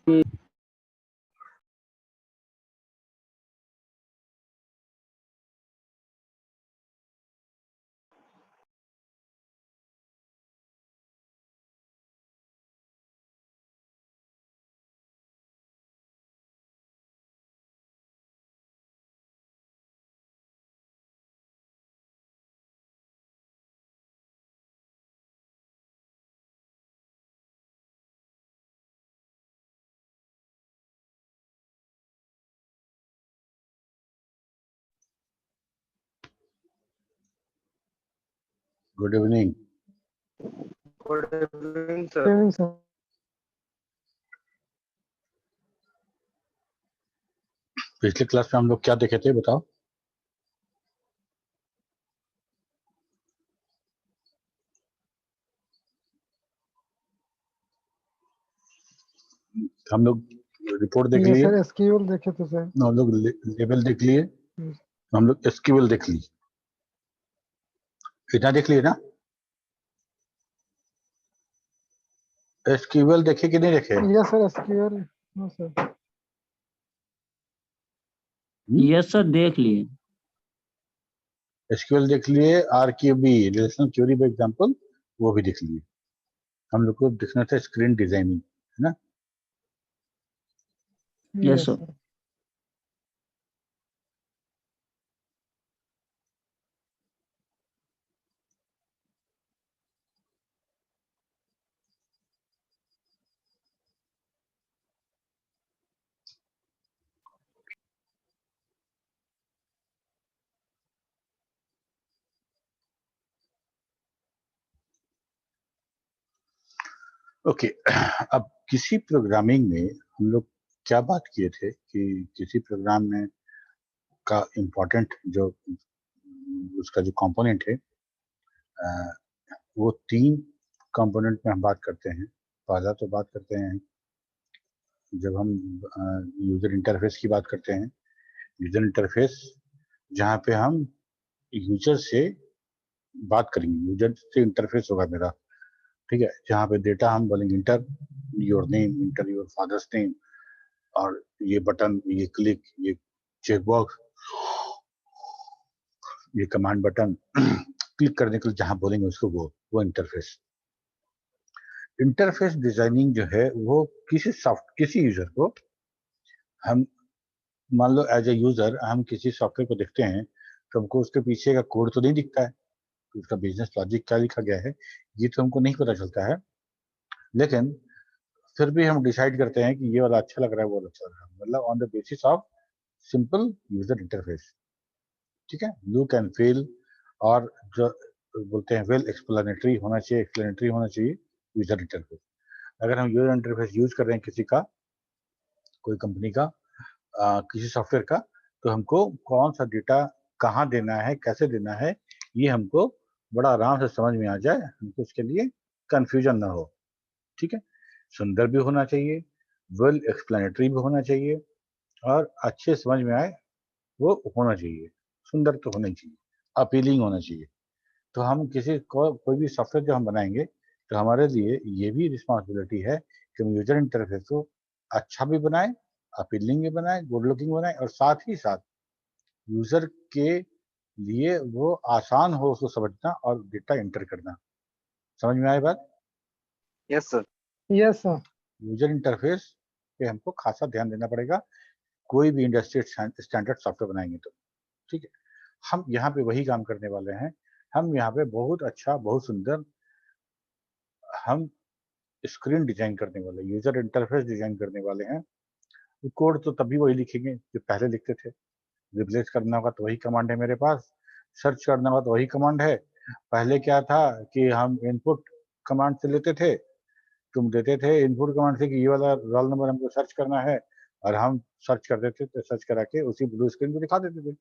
Good evening. Good evening sir. पिछले class में हम लोग क्या देखे थे बताओ? हम लोग रिपोर्ट देख लिए सर, एसक्यूएल देखे थे सर। हम लोग लेवल देख लिए, हम लोग एसक्यूएल देख लिए, इतना देख लिए ना? एसक्यूएल देखे कि नहीं देखे? Yes sir, SQL. No sir. Yes sir, देख लिए। एसक्यूएल देख लिए, RQB relational query by example वो भी देख लिए। हम लोग को देखना था स्क्रीन डिजाइनिंग, है ना? Yes sir. ओके अब किसी प्रोग्रामिंग में हम लोग क्या बात किए थे कि किसी प्रोग्राम में का इम्पोर्टेंट जो उसका जो कंपोनेंट है वो 3 कंपोनेंट में हम बात करते हैं। पहला तो बात करते हैं जब हम यूजर इंटरफेस की बात करते हैं, यूजर इंटरफेस जहाँ पे हम यूजर से बात करेंगे, यूजर से इंटरफेस होगा मेरा, ठीक है? जहाँ पे डेटा हम बोलेंगे inter your name, inter your father's name, और ये बटन, ये क्लिक, ये चेक बॉक्स, ये कमांड बटन क्लिक करने के लिए जहां बोलेंगे उसको वो इंटरफेस। इंटरफेस डिजाइनिंग जो है वो किसी यूजर को, हम मान लो एज ए यूजर हम किसी सॉफ्टवेयर को देखते हैं तो हमको उसके पीछे का कोड तो नहीं दिखता है, तो उसका बिजनेस लॉजिक क्या लिखा गया है ये तो हमको नहीं पता चलता है, लेकिन फिर भी हम डिसाइड करते हैं कि ये वाला अच्छा लग रहा है, वो अच्छा लग रहा है, मतलब on the basis of simple user interface, ठीक है? लुक एंड फील, और जो बोलते हैं वेल एक्सप्लेनेटरी होना चाहिए यूजर इंटरफेस। अगर हम यूजर इंटरफेस यूज कर रहे हैं किसी का, कोई कंपनी का, किसी सॉफ्टवेयर का, तो हमको कौन सा डेटा कहाँ देना है, कैसे देना है, ये हमको बड़ा आराम से समझ में आ जाए, हमको उसके लिए कंफ्यूजन ना हो, ठीक है? सुंदर भी होना चाहिए, वेल एक्सप्लेनेटरी भी होना चाहिए, और अच्छे समझ में आए वो होना चाहिए। सुंदर तो होना ही चाहिए, अपीलिंग होना चाहिए। तो हम किसी को कोई भी सॉफ्टवेयर जो हम बनाएंगे तो हमारे लिए ये भी रिस्पॉन्सिबिलिटी है कि हम यूजर इंटरफेस को अच्छा भी बनाए, अपीलिंग भी बनाए, गुड लुकिंग बनाए, और साथ ही साथ यूजर के लिए वो आसान हो उसको समझना और डेटा एंटर करना। समझ में आए बात? Yes sir. Yes sir. User interface पे हमको खासा ध्यान देना पड़ेगा कोई भी इंडस्ट्री स्टैंडर्ड सॉफ्टवेयर बनाएंगे तो, ठीक है? हम यहाँ पे वही काम करने वाले हैं। हम यहाँ पे बहुत अच्छा, बहुत सुंदर हम स्क्रीन डिजाइन करने वाले, यूजर इंटरफेस डिजाइन करने वाले हैं। कोड तो तभी वही लिखेंगे जो पहले लिखते थे। रिप्लेस करना होगा तो वही कमांड है मेरे पास, सर्च करना होगा तो वही कमांड है। पहले क्या था कि हम इनपुट कमांड से लेते थे, तुम देते थे इनपुट कमांड से कि ये वाला रोल नंबर हमको सर्च करना है, और हम सर्च कर देते थे, सर्च करा के उसी ब्लू स्क्रीन पे दिखा देते थे।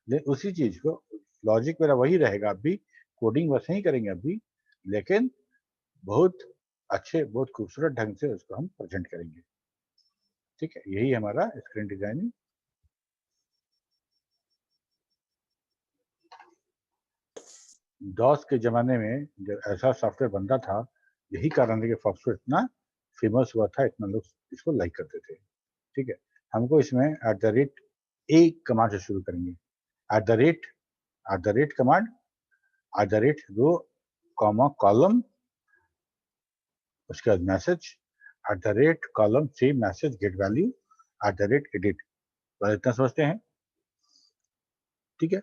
लेकिन उसी चीज को, लॉजिक मेरा वही रहेगा, अब भी कोडिंग वैसे ही करेंगे अब भी, लेकिन बहुत अच्छे, बहुत खूबसूरत ढंग से उसको हम प्रेजेंट करेंगे, ठीक है? यही हमारा स्क्रीन डिजाइनिंग। डॉस के जमाने में जब ऐसा सॉफ्टवेयर बनता था, यही कारण है कि सॉफ्टवेयर इतना फेमस हुआ था, इतना लोग इसको लाइक करते थे। ठीक है, हमको इसमें @ ए कमांड से शुरू करेंगे। कमांड, रो कॉमा कॉलम, उसके बाद मैसेज, कॉलम से मैसेज गेट वैल्यू, एडिट। बस इतना समझते हैं। ठीक है,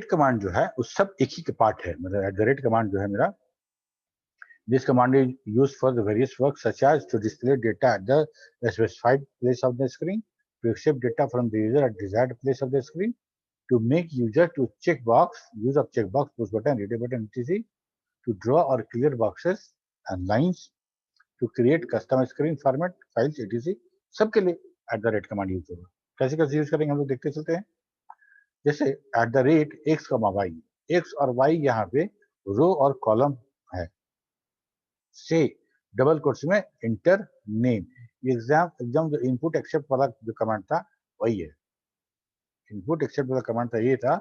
कमांड जो है उस सब एक ही पार्ट है। मतलब कमांड जो है मेरा, this command is used for the various work such as to display data at the specified place of the screen, to accept data from the user at desired place of the screen, to make user to check box, use of checkbox, push button, read button, etc., to draw or clear boxes and lines, to create custom screen format files, etc. सबके लिए command use होगा। कैसे कैसे use करेंगे हम लोग देखते चलते हैं। जैसे @x, y, x और y यहाँ पे रो और कॉलम है, से डबल कोट्स में इंटर नेम। एग्जाम जो इनपुट एक्सेप्ट वाला जो कमांड था वही है। इनपुट एक्सेप्ट वाला कमांड था ये था,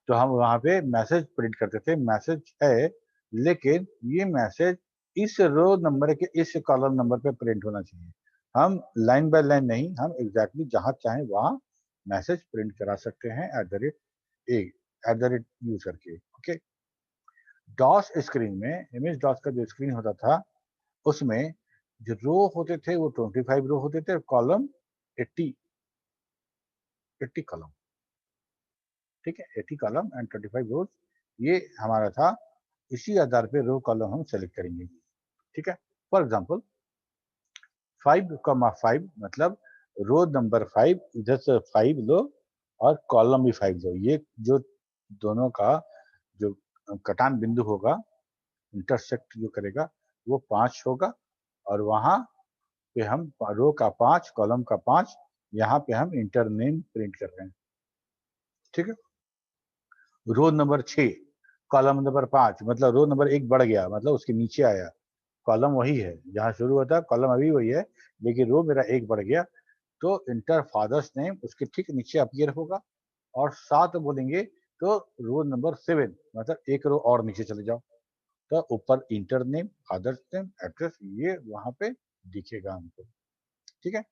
तो हम वहां पे मैसेज प्रिंट करते थे। मैसेज है, लेकिन ये मैसेज इस रो नंबर के इस कॉलम नंबर पे प्रिंट होना चाहिए। हम लाइन बाय लाइन नहीं, हम एग्जैक्टली जहां चाहें वहां मैसेज प्रिंट करा सकते हैं @ यूज करके। ओके, डॉस स्क्रीन में, इमेज डॉस का जो स्क्रीन होता था उसमें जो रो होते थे वो 25 रो होते थे, कॉलम 80 कॉलम। ठीक है, 80 कॉलम एंड 25 रोज, ये हमारा था। इसी आधार पे रो कॉलम हम सेलेक्ट करेंगे। ठीक है, फॉर एग्जांपल 5,5 मतलब रो नंबर 5, इधर से 5 लो और कॉलम भी 5 लो। ये जो दोनों का जो कटान बिंदु होगा, इंटरसेक्ट जो करेगा वो 5 होगा, और वहां पे हम रो का 5, कॉलम का 5, यहाँ पे हम इंटर नेम प्रिंट कर रहे हैं। ठीक है, रो नंबर 6, कॉलम नंबर 5, मतलब रो नंबर 1 बढ़ गया, मतलब उसके नीचे आया। कॉलम वही है, जहाँ शुरू होता है कॉलम अभी वही है, लेकिन रो मेरा 1 बढ़ गया, तो इंटर फादर्स नेम उसके ठीक नीचे अपीयर होगा। और 7 बोलेंगे तो रो नंबर 7, मतलब 1 रो और नीचे चले जाओ, तो ऊपर inter name, father's name, address, ये वहां पे दिखेगा हमको। ठीक है,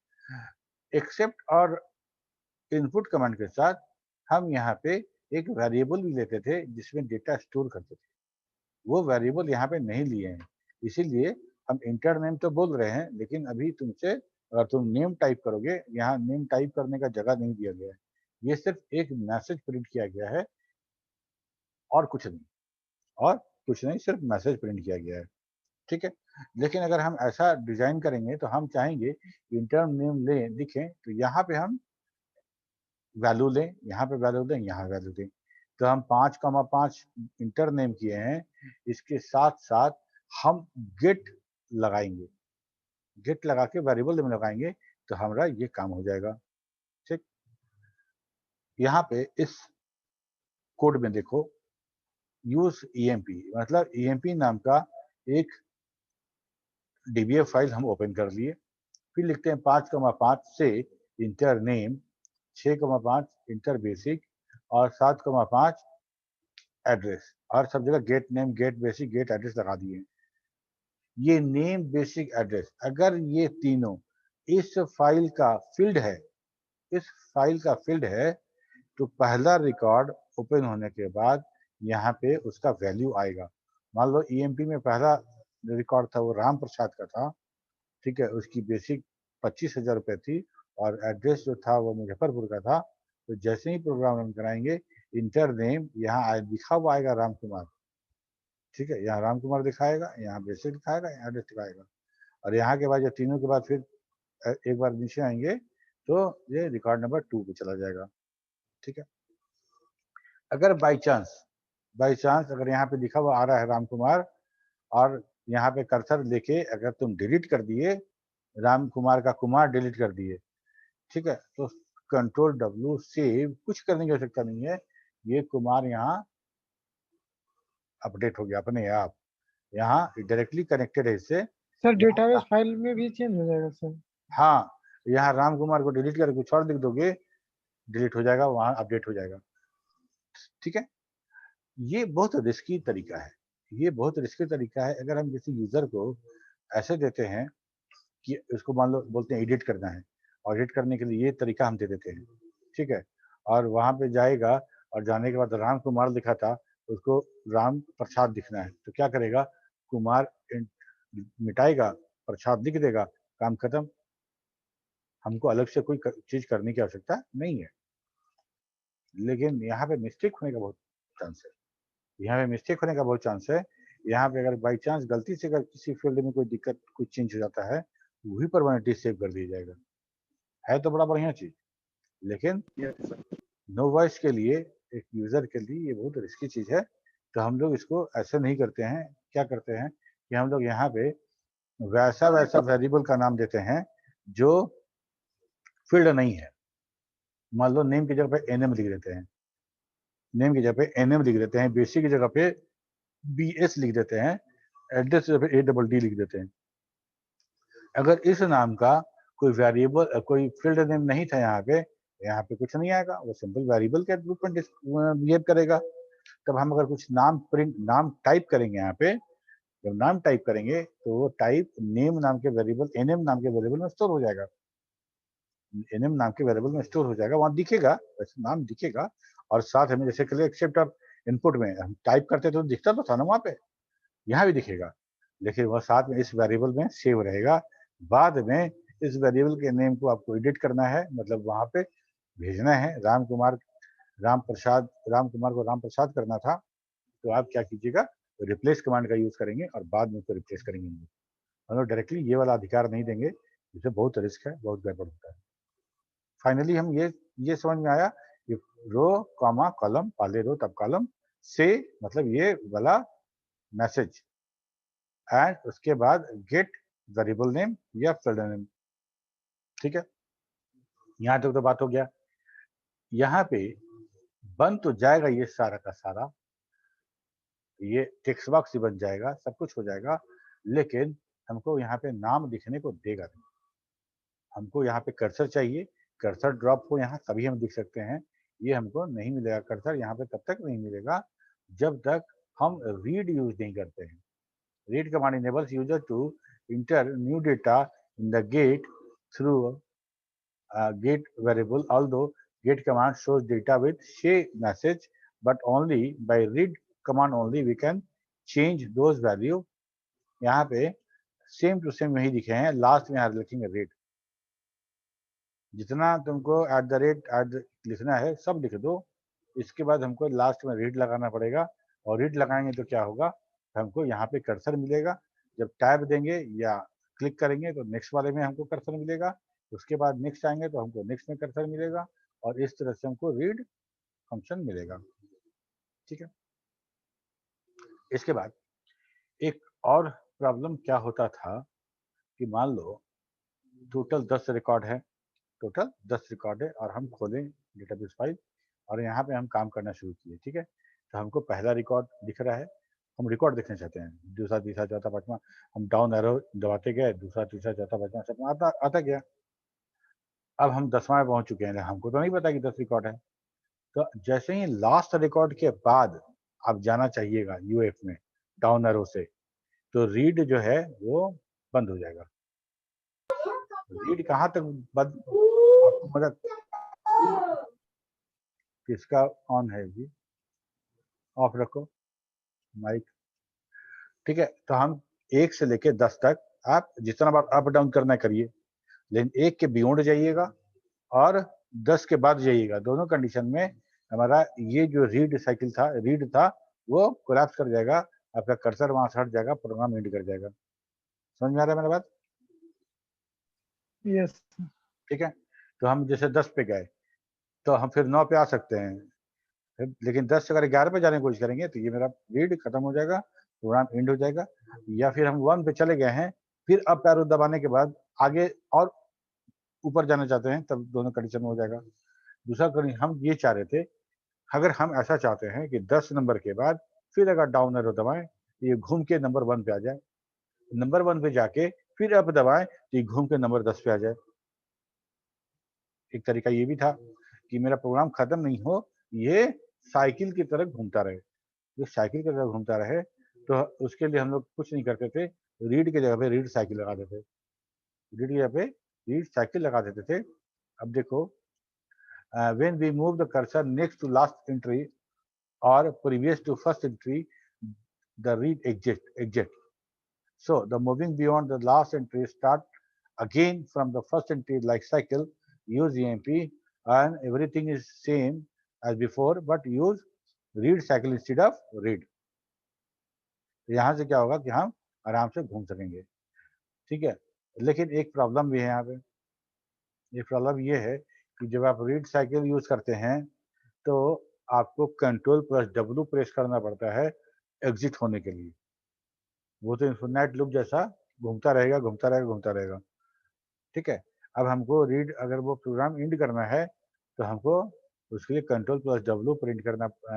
एक्सेप्ट और इनपुट कमांड के साथ हम यहाँ पे एक वेरिएबल भी लेते थे जिसमें डेटा स्टोर करते थे। वो वेरिएबल यहाँ पे नहीं लिए हैं, इसीलिए हम इंटर नेम तो बोल रहे हैं, लेकिन अभी तुमसे अगर तुम नेम टाइप करोगे, यहाँ नेम टाइप करने का जगह नहीं दिया गया है। ये सिर्फ एक मैसेज प्रिंट किया गया है और कुछ नहीं, सिर्फ मैसेज प्रिंट किया गया है। ठीक है, लेकिन अगर हम ऐसा डिजाइन करेंगे तो हम चाहेंगे इंटर नेम लें, दिखें, तो यहाँ पे हम वैल्यू लें, यहाँ पे वैल्यू दें, यहाँ वैल्यू दें। तो हम 5,5 इंटर नेम किए हैं, इसके साथ साथ हम गेट लगाएंगे, गेट लगा के वेरिएबल में लगाएंगे, तो हमारा ये काम हो जाएगा। ठीक, यहाँ पे इस कोड में देखो, यूज EMP, मतलब EMP नाम का एक DBF फाइल हम ओपन कर लिए। फिर लिखते हैं 5,5 से इंटर नेम, 6,5 इंटर बेसिक, और 7,5 एड्रेस, और सब जगह get name, get basic, get address लगा दिए। ये नेम, बेसिक, एड्रेस, अगर ये तीनों इस फाइल का फील्ड है, तो पहला रिकॉर्ड ओपन होने के बाद यहाँ पे उसका वैल्यू आएगा। मान लो EMP में पहला रिकॉर्ड था वो राम प्रसाद का था। ठीक है, उसकी बेसिक 25,000 रुपये थी, और एड्रेस जो था वो मुजफ्फरपुर का था। तो जैसे ही प्रोग्राम रन कराएंगे, इंटर नेम यहाँ लिखा हुआ आएगा राम कुमार। ठीक है, यहाँ राम कुमार दिखाएगा, यहाँ बेसिक दिखाएगा, यहाँ एड्रेस दिखाएगा, और यहाँ के बाद जब तीनों के बाद फिर एक बार नीचे आएंगे तो ये रिकॉर्ड नंबर 2 पे चला जाएगा। ठीक है, अगर बाई चांस अगर यहाँ पे लिखा हुआ आ रहा है राम कुमार, और यहाँ पे कर्सर लेके अगर तुम डिलीट कर दिए, राम कुमार का कुमार डिलीट कर दिए, ठीक है, तो कंट्रोल W सेव, कुछ करने की आवश्यकता नहीं है, ये कुमार यहाँ अपडेट हो गया अपने आप, यहाँ डायरेक्टली कनेक्टेड है इससे। सर डेटाबेस फाइल में भी चेंज हो जाएगा सर? हाँ, यहाँ राम कुमार को डिलीट करके कुछ और लिख दोगे, डिलीट हो जाएगा, वहां अपडेट हो जाएगा। ठीक है, ये बहुत रिस्की तरीका है, ये बहुत रिस्की तरीका है। अगर हम किसी यूजर को ऐसे देते हैं कि उसको मान लो बोलते हैं एडिट करना है, और एडिट करने के लिए ये तरीका हम दे देते हैं, ठीक है, और वहां पे जाएगा और जाने के बाद राम कुमार लिखा था, उसको राम प्रसाद दिखना है, तो क्या करेगा, कुमार मिटाएगा, प्रसाद लिख देगा, काम खत्म। हमको अलग से कोई चीज करने की आवश्यकता नहीं है। लेकिन यहाँ पे मिस्टेक होने का बहुत चांस है, यहाँ पे मिस्टेक होने का बहुत चांस है। यहाँ पे अगर बाई चांस गलती से अगर किसी फील्ड में कोई दिक्कत, कुछ चेंज हो जाता है, वही परमानेंटली सेव कर दिया जाएगा। है तो बड़ा बढ़िया चीज, लेकिन Yes, sir. नो वॉइस के लिए, एक यूजर के लिए ये बहुत रिस्की चीज है। तो हम लोग इसको ऐसे नहीं करते हैं। क्या करते हैं कि हम लोग यहाँ पे वैसा वैसा वेरिएबल का नाम देते हैं जो फील्ड नहीं है। मान लो नेम की जगह पे एनएम लिख देते हैं, नेम की जगह पे एनएम लिख देते हैं, बेसिक की जगह पे बीएस लिख देते हैं, एड्रेस की जगह पे ADD लिख देते हैं। अगर इस नाम का कोई वेरिएबल, कोई फील्ड नेम नहीं था यहाँ पे कुछ नहीं आएगा, वो सिंपल वेरिएबल के रूप में बिहेव करेगा। तब हम अगर कुछ नाम टाइप करेंगे यहाँ पे, जब नाम टाइप करेंगे तो वो टाइप नेम नाम के वेरिएबल, एनएम नाम के वेरिएबल में स्टोर हो जाएगा, एनएम नाम के वेरिएबल में स्टोर हो जाएगा, वहां दिखेगा, वैसे नाम दिखेगा। और साथ में जैसे के एक्सेप्ट और इनपुट में हम टाइप करते तो दिखता तो था ना वहां पे, यहाँ भी दिखेगा, लेकिन वह साथ में इस वेरिएबल में सेव रहेगा। बाद में इस वेरिएबल के नेम को आपको एडिट करना है, मतलब वहां पे भेजना है, राम कुमार को राम प्रसाद करना था, तो आप क्या कीजिएगा, रिप्लेस कमांड का यूज करेंगे और बाद में उसको रिप्लेस करेंगे। हम लोग डायरेक्टली ये वाला अधिकार नहीं देंगे, जिससे बहुत रिस्क है, बहुत गड़बड़ होता है। फाइनली हम ये समझ में आया कि रो कॉमा कॉलम, पहले रो तब कॉलम, से मतलब ये वाला मैसेज, एंड उसके बाद गेट वेरिएबल नेम या फील्ड नेम। ठीक है, यहां तक तो बात हो गया। यहाँ पे बन तो जाएगा ये सारा का सारा, ये टेक्स्ट बॉक्स ही बन जाएगा, सब कुछ हो जाएगा, लेकिन हमको यहाँ पे नाम दिखने को देगा नहीं। हमको यहाँ पे कर्सर चाहिए, कर्सर ड्रॉप को यहाँ तभी हम दिख सकते हैं, ये हमको नहीं मिलेगा। कर्सर यहाँ पे तब तक नहीं मिलेगा जब तक हम रीड यूज नहीं करते हैं। Read command enables user to enter new data in the get through get variable, although get command shows data with say message, but only by read command only we can change those value। यहाँ पे same to same वही दिखे हैं, last में यहाँ लिखेंगे rate. जितना तुमको @ लिखना है सब लिख दो, इसके बाद हमको लास्ट में रीड लगाना पड़ेगा, और रीड लगाएंगे तो क्या होगा, हमको यहाँ पे कर्सर मिलेगा। जब टैब देंगे या क्लिक करेंगे तो नेक्स्ट वाले में हमको कर्सर मिलेगा, उसके बाद नेक्स्ट आएंगे तो हमको नेक्स्ट में कर्सर मिलेगा, और इस तरह से हमको रीड फंक्शन मिलेगा। ठीक है, इसके बाद एक और प्रॉब्लम क्या होता था कि मान लो टोटल 10 रिकॉर्ड है, टोटल 10 रिकॉर्ड है, और हम खोलें डेटाबेस फाइल और यहाँ पे हम काम करना शुरू किए। ठीक है, तो हमको पहला रिकॉर्ड दिख रहा है, हम रिकॉर्ड देखना चाहते हैं, दूसरा तीसरा चौथा पांचवा, हम डाउन एरो दबाते गए, दूसरा तीसरा चौथा पांचवा सब आता गया। अब हम 10वां में पहुंच चुके हैं, हमको तो नहीं पता कि 10 रिकॉर्ड है। तो जैसे ही लास्ट रिकॉर्ड के बाद आप जाना चाहिएगा यूएफ में डाउन एरो से, तो रीड जो है वो बंद हो जाएगा। रीड कहाँ तक बंद, आपको मदद किसका ऑन है जी, ऑफ रखो माइक। ठीक है, तो हम 1 से लेके 10 तक आप जितना बार अप डाउन करना करिए, लेकिन 1 के बियॉन्ड जाइएगा और 10 के बाद जाइएगा। दोनों कंडीशन में हमारा ये जो रीड साइकिल था, रीड था, वो कोलैप्स कर जाएगा, आपका कर्सर वहां से हट जाएगा, प्रोग्राम एंड कर जाएगा। समझ में आ रहा है मेरा बात? यस। ठीक है, तो हम जैसे 10 पे गए तो हम फिर 9 पे आ सकते हैं, लेकिन 10 से अगर 11 पे जाने की कोशिश करेंगे तो ये मेरा रीड खत्म हो जाएगा, प्रोग्राम एंड हो जाएगा। या फिर हम 1 पे चले गए हैं, फिर अप एरो दबाने के बाद आगे और ऊपर जाना चाहते हैं, तब दोनों कंडीशन में हो जाएगा। दूसरा कंडीशन हम ये चाह रहे थे, अगर हम ऐसा चाहते हैं कि 10 नंबर के बाद फिर अगर डाउन एरो दबाएं तो ये घूम के नंबर 1 पे आ जाए, नंबर 1 पे जाके फिर अप दबाएं तो ये घूम के नंबर 10 पे आ जाए। एक तरीका ये भी था कि मेरा प्रोग्राम खत्म नहीं हो, ये साइकिल की तरह घूमता रहे। जो साइकिल की तरह घूमता रहे तो उसके लिए हम लोग कुछ नहीं करते थे, रीड की जगह पे रीड साइकिल लगा देते, रीड की जगह पे रीड साइकिल लगा देते थे। अब देखो, when we move the cursor next to last entry or previous to first entry, the read exit. So the moving beyond the last entry start again from the first entry like cycle, use EMP, and everything is same as before, but use read cycle instead of read. तो यहाँ से क्या होगा कि हम आराम से घूम सकेंगे, ठीक है। लेकिन एक प्रॉब्लम भी है यहाँ पे, ये प्रॉब्लम ये है कि जब आप रीड साइकिल यूज करते हैं तो आपको Ctrl+W प्रेस करना पड़ता है एग्जिट होने के लिए। वो तो इन्फिनाइट लूप जैसा घूमता रहेगा घूमता रहेगा घूमता रहेगा, ठीक है। अब हमको रीड, अगर वो प्रोग्राम एंड करना है तो हमको उसके लिए Ctrl+W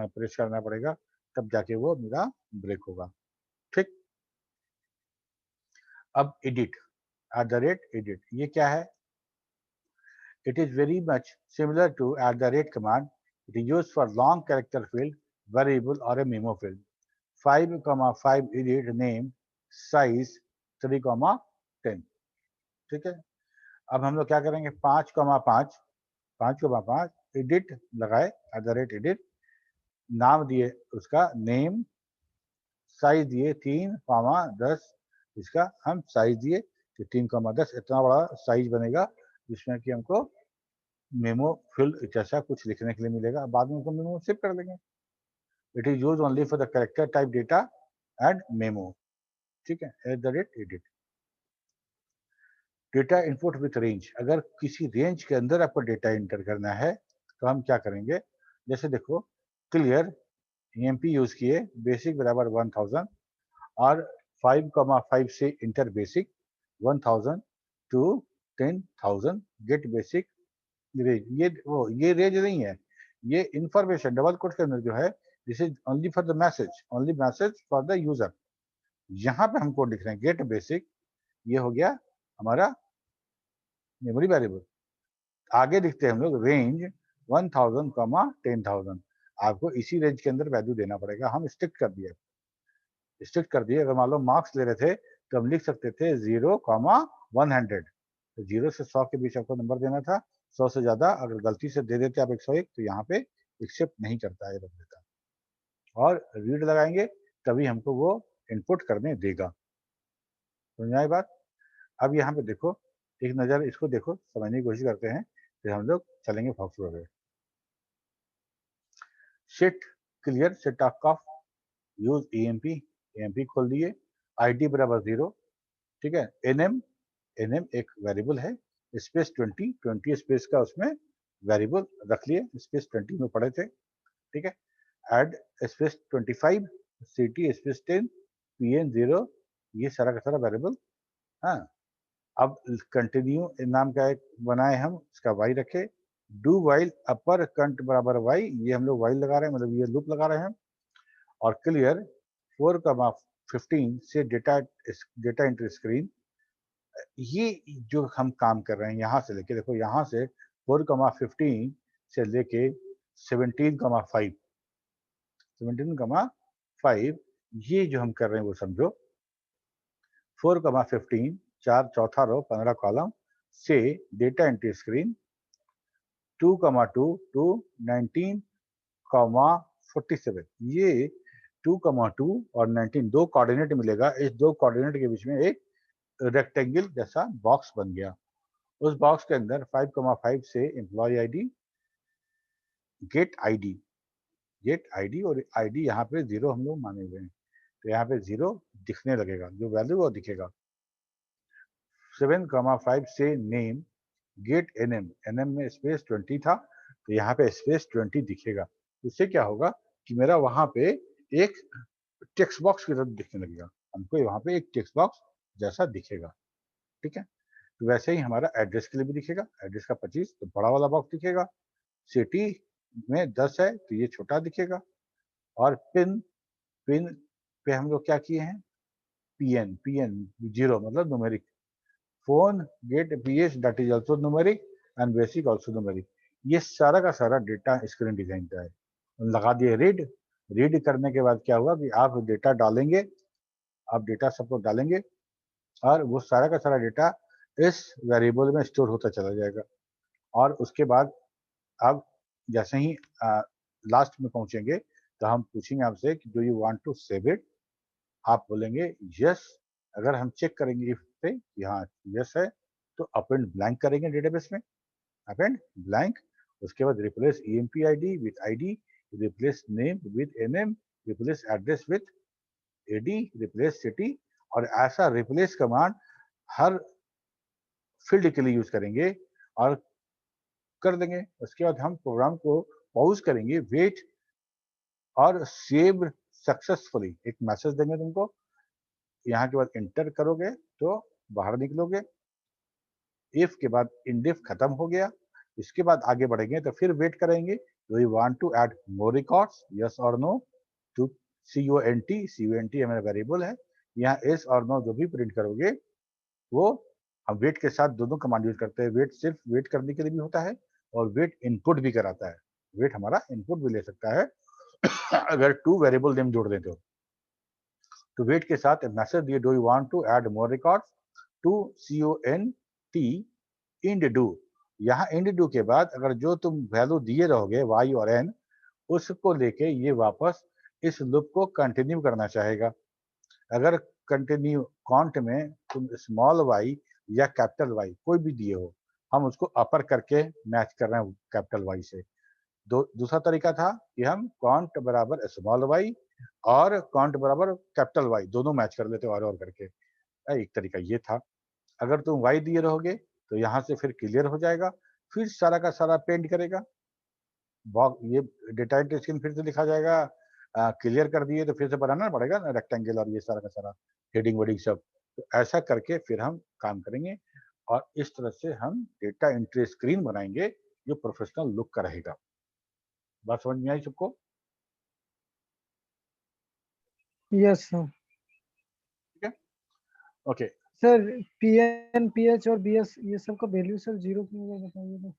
प्रेस करना पड़ेगा, तब जाके वो मेरा ब्रेक होगा, ठीक। अब एडिट, @edit, ये क्या है? It is very much similar to @ command. It is used for long character field, variable or a memo field. 5,5 edit name size 3,10, ठीक है। अब हम लोग क्या करेंगे, 5,5 एडिट लगाए, @edit, नाम दिए उसका नेम, साइज दिए 3,10, इसका हम साइज दिए कि 3,10, इतना बड़ा साइज बनेगा जिसमें कि हमको मेमो फील्ड जैसा कुछ लिखने के लिए मिलेगा। बाद में उसको मेमो सेव कर लेंगे। It is use only for the character type data and memo, ठीक है। @edit, data input with range, अगर किसी रेंज के अंदर आपको डेटा इंटर करना है तो हम क्या करेंगे, जैसे देखो, क्लियर EMP यूज किए, बेसिक बराबर 1000 और 5,5 से enter basic 1000 to 10,000 get basic range. ये रेंज नहीं है, ये इंफॉर्मेशन डबल कोट के अंदर जो है, this is only for the message, only message for the user. यहाँ पे हम कोड लिख रहे हैं गेट बेसिक, ये हो गया हमारा मेमोरी वेरिएबल। आगे लिखते हैं हम लोग रेंज 1000, 10,000, आपको इसी रेंज के अंदर वैल्यू देना पड़ेगा। हम स्ट्रिक्ट कर दिए, अगर मान लो मार्क्स ले रहे थे तो हम लिख सकते थे 0,100, तो 0 से 100 के बीच आपको नंबर देना था। 100 से ज्यादा अगर गलती से दे देते आप 101, तो यहाँ पे एक्सेप्ट नहीं करता है, रख देता। और रीड लगाएंगे तभी हमको वो इनपुट करने देगा। समझ आई बात? अब यहाँ पे देखो, एक नज़र इसको देखो, समझने की कोशिश करते हैं, फिर हम लोग चलेंगे फॉक्स वगैरह। Set clear, set of use EMP खोल दिए, ID बराबर 0, ठीक है। NM एक वेरिएबल है, स्पेस 20 स्पेस का उसमें वेरिएबल रख लिए, स्पेस 20 में पढ़े थे, ठीक है। Add space 25, CT space 10, PN 0, ये सारा का सारा वेरिएबल। हाँ, अब कंटिन्यू नाम का एक बनाए हम, इसका वाई रखे, डू वाइल अपर कंट बराबर वाई, ये हम लोग वाइल लगा रहे हैं, मतलब ये लूप लगा रहे हैं। और क्लियर 4,15 से डेटा एंट्री स्क्रीन, ये जो हम काम कर रहे हैं यहाँ से लेके, देखो यहाँ से 4,15 से लेके 17,5, ये जो हम कर रहे हैं वो समझो 4,15, 4 चौथा रो 15 कॉलम से डेटा एंट्री स्क्रीन 2,2 टू 19,47, ये 2,2 और 19 दो कोऑर्डिनेट मिलेगा। इस दो कोऑर्डिनेट के बीच में एक रेक्टेंगल जैसा बॉक्स बन गया। उस बॉक्स के अंदर 5,5 से एम्प्लॉय ID, गेट ID और ID यहाँ पे 0 हम लोग माने हुए हैं, तो यहाँ पे 0 दिखने लगेगा, जो वैल्यू वो दिखेगा। 7,5 से नेम, गेट NM में स्पेस 20 था, तो यहाँ पे स्पेस 20 दिखेगा। इससे क्या होगा कि मेरा वहां पे एक टेक्स्ट बॉक्स की तरह दिखने लगेगा, हमको वहां पे एक टेक्स्ट बॉक्स जैसा दिखेगा, ठीक है। तो वैसे ही हमारा एड्रेस के लिए भी दिखेगा, एड्रेस का 25 तो बड़ा वाला बॉक्स दिखेगा, सिटी में 10 है तो ये छोटा दिखेगा। और पिन पे हम लोग क्या किए हैं, PN 0 मतलब numeric, phone get PH that is also numeric and basic also numeric. ये सारा का सारा डेटा स्क्रीन डिजाइन का है। लगा दिए रीड करने के बाद क्या हुआ कि आप डेटा डालेंगे आप डेटा सबको डालेंगे और वो सारा का सारा डेटा इस वेरिएबल में स्टोर होता चला जाएगा। और उसके बाद अब जैसे ही लास्ट में पहुंचेंगे तो हम पूछेंगे आपसे कि do you want to save it, आप बोलेंगे यस। अगर हम चेक करेंगे इफ पे कि हाँ यस है तो अपेंड ब्लैंक करेंगे डेटाबेस में, अपेंड ब्लैंक। उसके बाद replace EMP ID with ID, replace name with NM, replace address with AD, replace city. और ऐसा रिप्लेस कमांड हर फील्ड के लिए यूज करेंगे और कर देंगे। उसके बाद हम प्रोग्राम को पॉज करेंगे, वेट और सेव सक्सेसफुली एक मैसेज देंगे तुमको। यहाँ के बाद इंटर करोगे तो बाहर निकलोगे। इफ के बाद इंडिफ खत्म हो गया। इसके बाद आगे बढ़ेंगे तो फिर वेट करेंगे, do you want to add more records, yes और नो टू CONT हमारा वेरिएबल है। यहाँ यस और नो जो भी प्रिंट करोगे वो हम वेट के साथ दोनों कमांड यूज करते हैं। वेट सिर्फ वेट करने के लिए भी होता है और वेट इनपुट भी कराता है। वेट हमारा इनपुट भी ले सकता है अगर 2 वेरिएबल नेम जोड़ देते हो तो वेट के साथ मैसेज दिए, do you want to add more records to CONT end do. यहाँ इंड डू के बाद अगर जो तुम वैल्यू दिए रहोगे y और n, उसको लेके ये वापस इस लूप को कंटिन्यू करना चाहेगा। अगर कंटिन्यू काउंट में तुम स्मॉल y या कैपिटल Y कोई भी दिए हो, हम उसको अपर करके मैच कर रहे हैं कैपिटल Y से। दूसरा तरीका था कि हम काउंट बराबर स्मॉल y और काउंट बराबर कैपिटल Y दोनों मैच कर लेते और करके। एक तरीका ये था। अगर तुम y दिए रहोगे तो यहाँ से फिर क्लियर हो जाएगा, फिर सारा का सारा पेंट करेगा। ये डेटा स्क्रीन फिर से लिखा जाएगा। क्लियर कर दिए तो फिर से बनाना पड़ेगा ना रेक्टेंगल और ये सारा का सारा हेडिंग वेडिंग सब। तो ऐसा करके फिर हम काम करेंगे और इस तरह से हम डेटा एंट्री स्क्रीन बनाएंगे जो प्रोफेशनल लुक का रहेगा। बात समझ में आई सबको? Yes sir. ठीक है, ओके। सर PN PH और BS ये सब का वैल्यू सर जीरो क्यों होगा बताइए ना।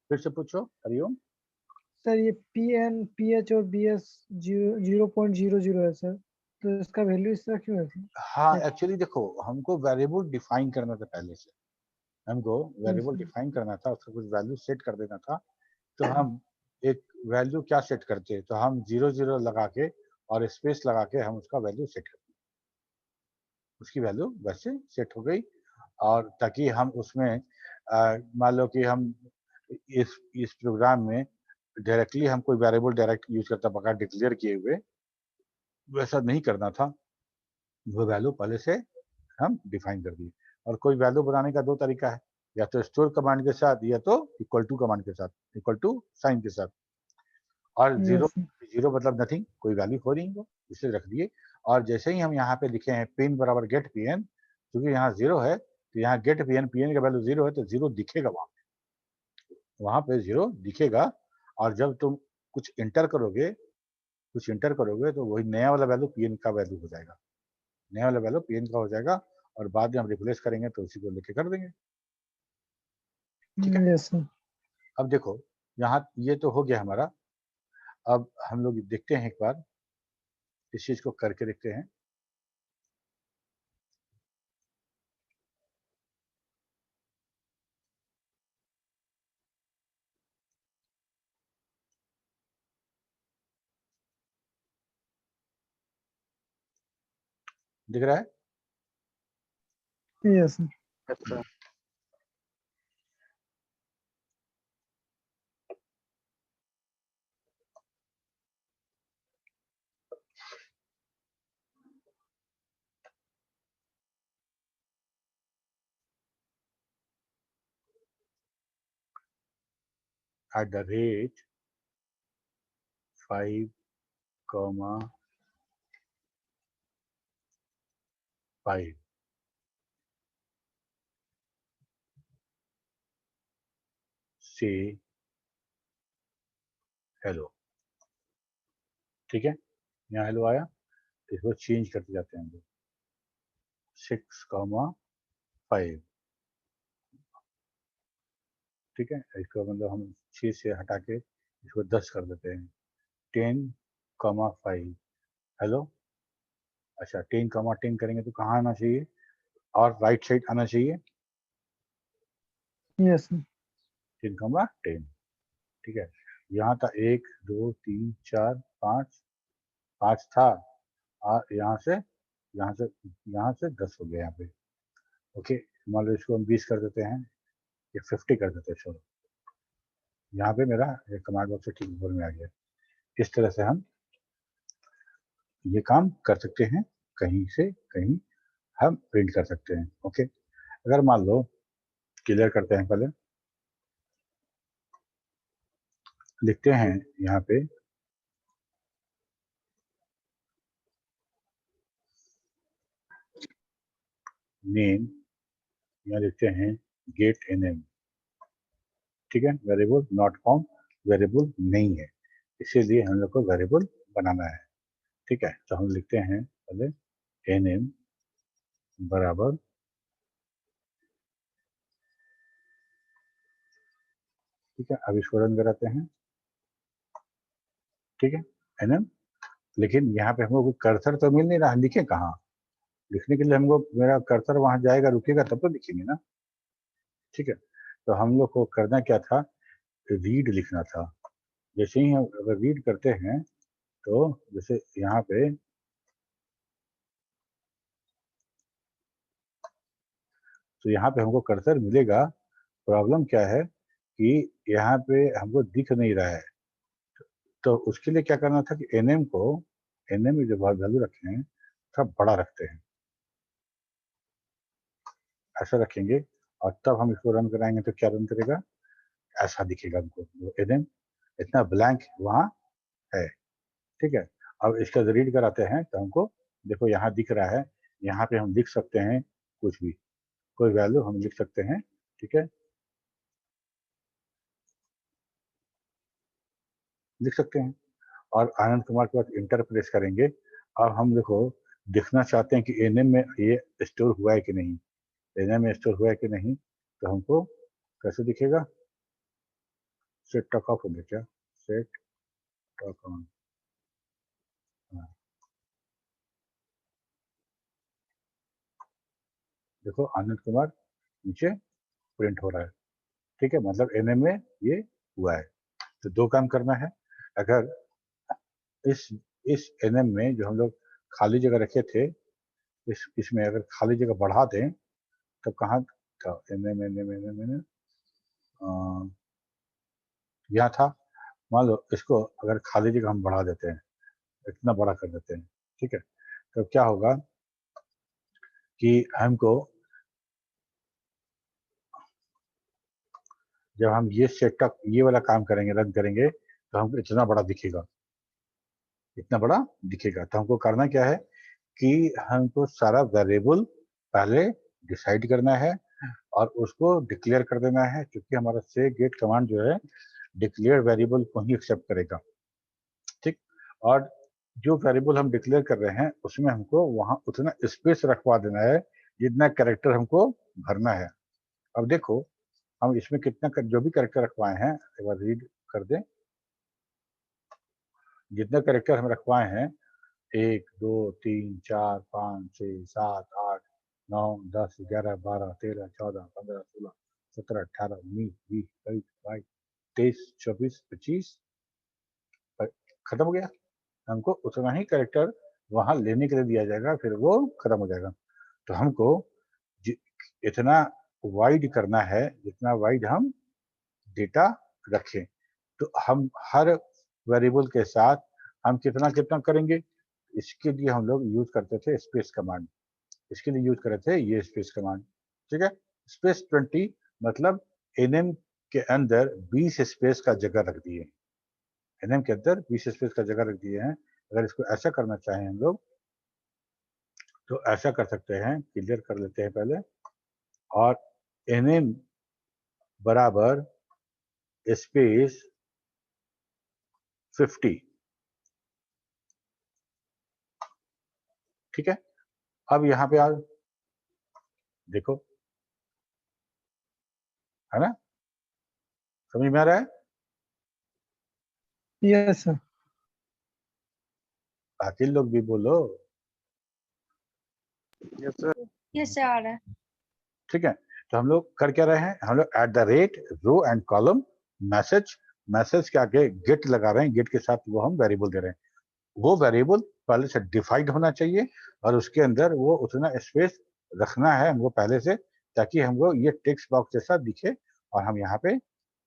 फिर से पूछो। हरिओम। सर ये PN PH और BS 0.00 है सर, तो इसका वैल्यू इस तरह क्यों है सर? हाँ एक्चुअली देखो, हमको वेरिएबल डिफाइन करना था पहले से। हमको वेरिएबल डिफाइन करना था, उसका कुछ वैल्यू सेट कर देना था। तो हम एक वैल्यू क्या सेट करते, तो हम 0 लगा के और स्पेस लगा के हम उसका वैल्यू सेट करते। उसकी वैल्यू वैसे सेट हो गई और ताकि हम उसमें मान लो कि हम इस प्रोग्राम में डायरेक्टली हम कोई वेरिएबल डायरेक्ट यूज करता बगैर डिक्लेयर किए हुए, वैसा नहीं करना था। वो वैल्यू पहले से हम डिफाइन कर दिए। और कोई वैल्यू बनाने का 2 तरीका है, या तो स्टोर कमांड के साथ या तो इक्वल टू कमांड के साथ, इक्वल टू साइन के साथ। और जीरो मतलब नथिंग, कोई वैल्यू हो नहीं, वो इसे रख दिए। और जैसे ही हम यहाँ पे लिखे हैं पिन बराबर गेट PN, क्योंकि यहाँ 0 है तो यहाँ गेट PN का वैल्यू 0 है तो 0 दिखेगा, वहां पे 0 दिखेगा। और जब तुम कुछ इंटर करोगे तो वही नया वाला वैल्यू PN का वैल्यू हो जाएगा, नया वाला वैल्यू PN का हो जाएगा और बाद में हम रिप्लेस करेंगे तो उसी को लेके कर देंगे। ठीक है, यस सर। अब देखो यहाँ ये तो हो गया हमारा। अब हम लोग देखते हैं एक बार इस चीज को करके देखते हैं। दिख रहा है? Yes sir. Yes, sir. Eight the rate 5, 5 से हेलो। ठीक है, यहाँ हेलो आया तो इसको चेंज करते जाते हैं हम लोग। 6, 5। ठीक है, इसको मतलब हम 6 से हटा के इसको 10 कर देते हैं। 10, 5 हेलो। अच्छा 10, 10 करेंगे तो कहाँ आना चाहिए और राइट साइड आना चाहिए यस सर 10, 10। ठीक है, यहाँ था 1 2 3 4 5, 5 था और यहाँ से 10 हो गया यहाँ पे। ओके, मान लो इसको हम 20 कर देते हैं, ये 50 कर देते हैं। चलो यहाँ पे मेरा कमांड बॉक्स से ठीक ऊपर में आ गया। इस तरह से हम ये काम कर सकते हैं, कहीं से कहीं हम प्रिंट कर सकते हैं। ओके, अगर मान लो क्लियर करते हैं, पहले लिखते हैं यहाँ पे नेम, यहाँ लिखते हैं गेट एनएम। ठीक है, वेरिएबल नॉट फाउंड वेरिएबल नहीं है, इसीलिए हम लोग को वेरिएबल बनाना है। ठीक है, तो हम लिखते हैं पहले एनएम बराबर, ठीक है, अब इसको रन कराते हैं। ठीक है, एनएम, लेकिन यहाँ पे हमको कर्सर तो मिल नहीं रहा, लिखे कहाँ? लिखने के लिए हमको मेरा कर्सर वहां जाएगा, रुकेगा तब तो लिखेंगे ना। ठीक है, तो हम लोग को करना क्या था, रीड लिखना था। जैसे ही हम अगर रीड करते हैं तो जैसे यहाँ पे तो यहाँ पे हमको कर्सर मिलेगा। प्रॉब्लम क्या है कि यहाँ पे हमको दिख नहीं रहा है, तो उसके लिए क्या करना था कि एनएम को, एनएम में जो वैल्यू रखे हैं थोड़ा बड़ा रखते हैं, ऐसा रखेंगे और तब हम इसको रन कराएंगे तो क्या रन करेगा, ऐसा दिखेगा हमको एनएम, इतना ब्लैंक वहाँ है। ठीक है, अब इसका रीड कराते हैं तो हमको देखो यहाँ दिख रहा है, यहाँ पे हम लिख सकते हैं कुछ भी, कोई वैल्यू हम लिख सकते हैं। ठीक है, लिख सकते हैं और आनंद कुमार के बाद इंटर प्रेस करेंगे। अब हम देखो देखना चाहते हैं कि एनएम में ये स्टोर हुआ है कि नहीं, एनएम में स्टोर हुआ है कि नहीं, तो हमको कैसे दिखेगा, सेट टॉक ऑफ हो गया क्या, सेट टॉक ऑन, देखो आनंद कुमार नीचे प्रिंट हो रहा है। ठीक है, मतलब एनएम में ये हुआ है। तो दो काम करना है, अगर इस एनएम में जो हम लोग खाली जगह रखे थे, इसमें अगर खाली जगह बढ़ा दें तब कहाँ था, एनएम एनएम एनएम एनएम यहाँ था। मान लो इसको अगर खाली जगह हम बढ़ा देते हैं, इतना बड़ा कर देते हैं, ठीक है, तो क्या होगा कि हमको जब हम ये सेटअप ये वाला काम करेंगे, रन करेंगे, तो हमको इतना बड़ा दिखेगा, इतना बड़ा दिखेगा। तो हमको करना क्या है कि हमको सारा वेरिएबल पहले डिसाइड करना है और उसको डिक्लेयर कर देना है, क्योंकि हमारा से गेट कमांड जो है डिक्लेयर वेरिएबल को ही एक्सेप्ट करेगा। ठीक, और जो वेरिएबल हम डिक्लेयर कर रहे हैं उसमें हमको वहां उतना स्पेस रखवा देना है जितना कैरेक्टर हमको भरना है। अब देखो हम इसमें कितना जो भी कैरेक्टर रखवाए हैं, एक बार रीड कर दें, जितना कैरेक्टर हम रखवाए हैं 1 2 3 4 5 6 7 8 9 10 11 12 13 14 15 16 17 18 19 20 22 22 23 24 25 खत्म हो गया। हमको उतना ही कैरेक्टर वहां लेने के लिए दिया जाएगा, फिर वो खत्म हो जाएगा। तो हमको इतना वाइड करना है जितना वाइड हम डेटा रखें। तो हम हर वेरिएबल के साथ हम कितना कितना करेंगे, इसके लिए हम लोग यूज करते थे स्पेस कमांड, इसके लिए यूज कर रहे थे ये स्पेस कमांड। ठीक है, स्पेस 20 मतलब एनएम के अंदर 20 स्पेस का जगह रख दिए, एनएम के अंदर 20 स्पेस का जगह रख दिए हैं। अगर इसको ऐसा करना चाहें हम लोग तो ऐसा कर सकते हैं, क्लियर कर लेते हैं पहले, और एनएम बराबर स्पेस 50। ठीक है, अब यहाँ पे आ देखो, है ना, समझ में आ रहा है? यस सर बाकी लोग भी बोलो। Yes, sir. यस सर आ रहा है। ठीक है, तो हम लोग कर क्या रहे हैं, हम लोग at the rate row and column message के आगे गेट लगा रहे हैं, गेट के साथ वो हम वेरिएबल दे रहे हैं। वो वेरिएबल पहले से डिफाइंड होना चाहिए और उसके अंदर वो उतना स्पेस रखना है हमको पहले से, ताकि हमको ये टेक्स्ट बॉक्स जैसा दिखे और हम यहाँ पे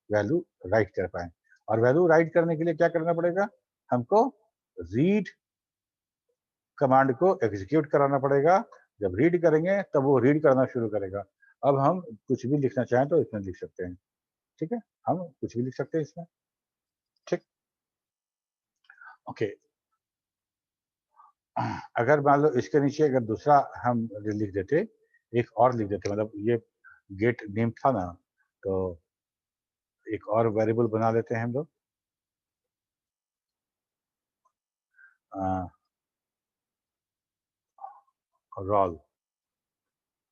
वैल्यू राइट कर पाए। और वैल्यू राइट करने के लिए क्या करना पड़ेगा, हमको रीड कमांड को एग्जीक्यूट कराना पड़ेगा। जब रीड करेंगे तब वो रीड करना शुरू करेगा। अब हम कुछ भी लिखना चाहें तो इसमें लिख सकते हैं। ठीक है, हम कुछ भी लिख सकते हैं इसमें। ठीक, ओके। अगर मान लो इसके नीचे अगर दूसरा हम लिख देते, एक और लिख देते, मतलब ये गेट नेम था ना, तो एक और वेरिएबल बना लेते हैं हम लोग।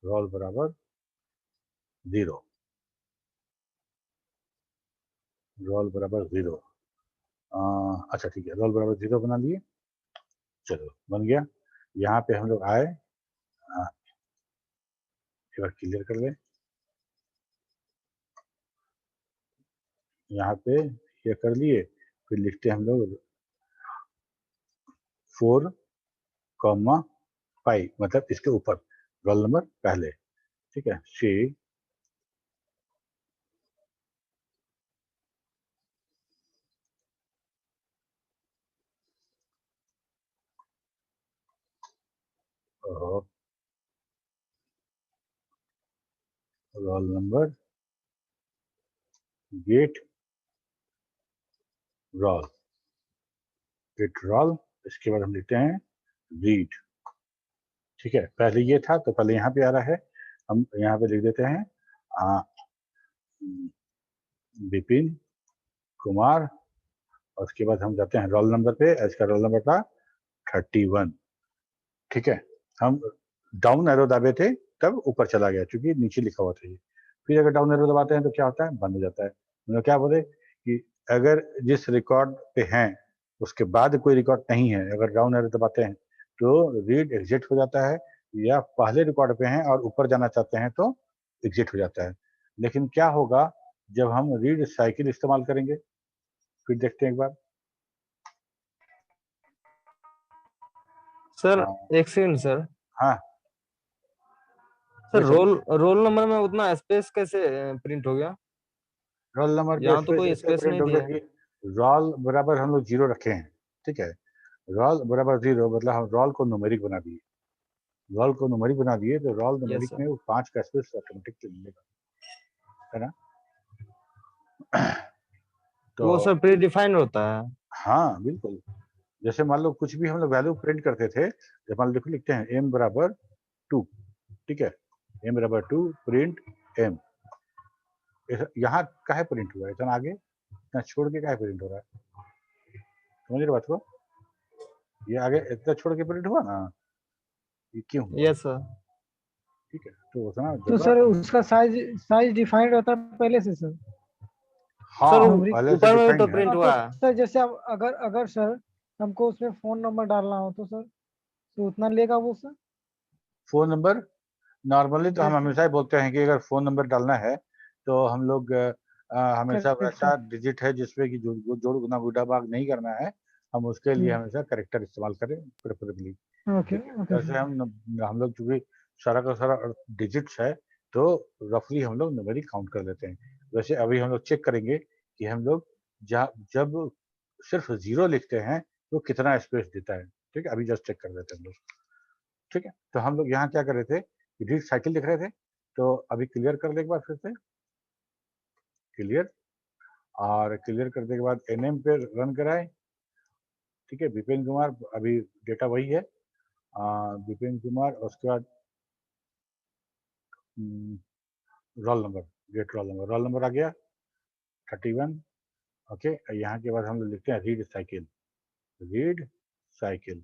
रोल बराबर 0, रोल बराबर 0। अच्छा ठीक है, रोल बराबर 0 बना लिए, चलो बन गया। यहाँ पे हम लोग आए, एक बार क्लियर कर लें। यहाँ पे ये कर लिए, फिर लिखते हैं हम लोग 4,5, मतलब इसके ऊपर रोल नंबर पहले। ठीक है, सी रोल नंबर गेट रोल, इसके बाद हम लिखते हैं रीड। ठीक है, पहले ये था तो पहले यहाँ पे आ रहा है, हम यहाँ पे लिख देते हैं विपिन कुमार, और उसके बाद हम जाते हैं रोल नंबर पे। इसका रोल नंबर था 31। ठीक है, हम डाउन एरो दबाए थे तब ऊपर चला गया, क्योंकि नीचे लिखा हुआ था ये। फिर अगर डाउन एरो दबाते हैं तो क्या होता है, बंद हो जाता है। मतलब क्या बोले कि अगर जिस रिकॉर्ड पे हैं उसके बाद कोई रिकॉर्ड नहीं है, अगर डाउन एरो दबाते हैं तो रीड एग्जिट हो जाता है, या पहले रिकॉर्ड पे हैं और ऊपर जाना चाहते हैं तो एग्जिट हो जाता है। लेकिन क्या होगा जब हम रीड साइकिल इस्तेमाल करेंगे, फिर देखते हैं एक बार। सर हाँ, एक सेकंड सर। हाँ सर ये रोल रोल नंबर में उतना स्पेस कैसे प्रिंट हो गया? रोल नंबर पे यहाँ तो स्पेस कोई ऐसे स्पेस प्रिंट नहीं हो गया दिया है। कि रोल बराबर हम लोग 0 रखे हैं। ठीक है, रोल बराबर 0 मतलब हम रोल को न्यूमेरिक बना दिए, रोल को न्यूमेरिक बना दिए तो रोल यस न्यूमेरिक सर। में वो 5 का स्पेस ऑटोमेटिक मिलेगा, है ना। तो वो सर प्री डिफाइंड होता है। हाँ बिल्कुल, जैसे मान लो कुछ भी हम लोग वैल्यू प्रिंट करते थे, जब मान लो लिखते हैं m बराबर 2, ठीक है, m बराबर 2 प्रिंट m, यहाँ काहे प्रिंट हुआ है इतना आगे, इतना छोड़ के काहे प्रिंट हो रहा है, समझ रहे बात को, ये आगे इतना छोड़ के प्रिंट हुआ ना, ये क्यों हुआ। Yes sir. ठीक है, तो उतना तो जगह सर उसका साइज साइज डिफाइंड रहता है पहले से सर। हाँ सर न्यूमेरिक पहले से ऊपर में भी तो डिफाइंड है। प्रिंट तो हुआ है। सर जैसे अब अगर अगर सर हमको उसमें फोन नंबर डालना हो तो सर तो उतना लेगा वो सर। फोन नंबर नॉर्मली तो हम यस हमेशा ही बोलते हैं कि अगर फोन नंबर डालना है तो हम लोग हमेशा करेक्ट वैसा सर। डिजिट है जिसमें कि जोड़ गुना गुड़ा भाग नहीं करना है, हम उसके लिए हमेशा करेक्टर इस्तेमाल करें प्रेफरेबली। ओके ठीक है, ओके जैसे सर। हम लोग चूंकि सारा का सारा डिजिट्स है तो रफली हम लोग न्यूमेरिक काउंट कर लेते हैं। वैसे अभी हम लोग चेक करेंगे कि हम लोग जब सिर्फ 0 लिखते हैं तो कितना स्पेस देता है। ठीक है, अभी जस्ट चेक कर लेते हैं हम लोग। ठीक है, तो हम लोग यहाँ क्या कर रहे थे, रीड साइकिल लिख रहे थे, तो अभी क्लियर कर ले एक बार फिर से, क्लियर, और क्लियर करने के बाद एनएम पे रन कराए। ठीक है, विपिन कुमार, अभी डेटा वही है, विपिन कुमार, उसके बाद roll number, gate roll number आ गया 31। ओके, यहाँ के बाद हम लोग लिखते हैं read cycle, read cycle,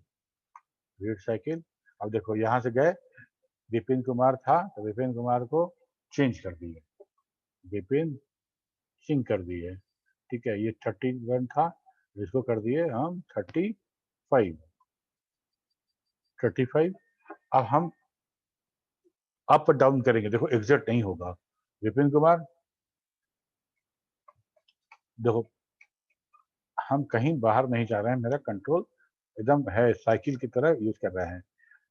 read cycle. अब देखो यहाँ से गए, विपिन कुमार था तो विपिन कुमार को चेंज कर दिए, विपिन सिंह कर दिए। ठीक है, ये 31 था, इसको कर दिए हम 35। अब हम अप डाउन करेंगे, देखो एग्जिट नहीं होगा। विपिन कुमार देखो, हम कहीं बाहर नहीं जा रहे हैं, मेरा कंट्रोल एकदम है साइकिल की तरह यूज कर रहे हैं।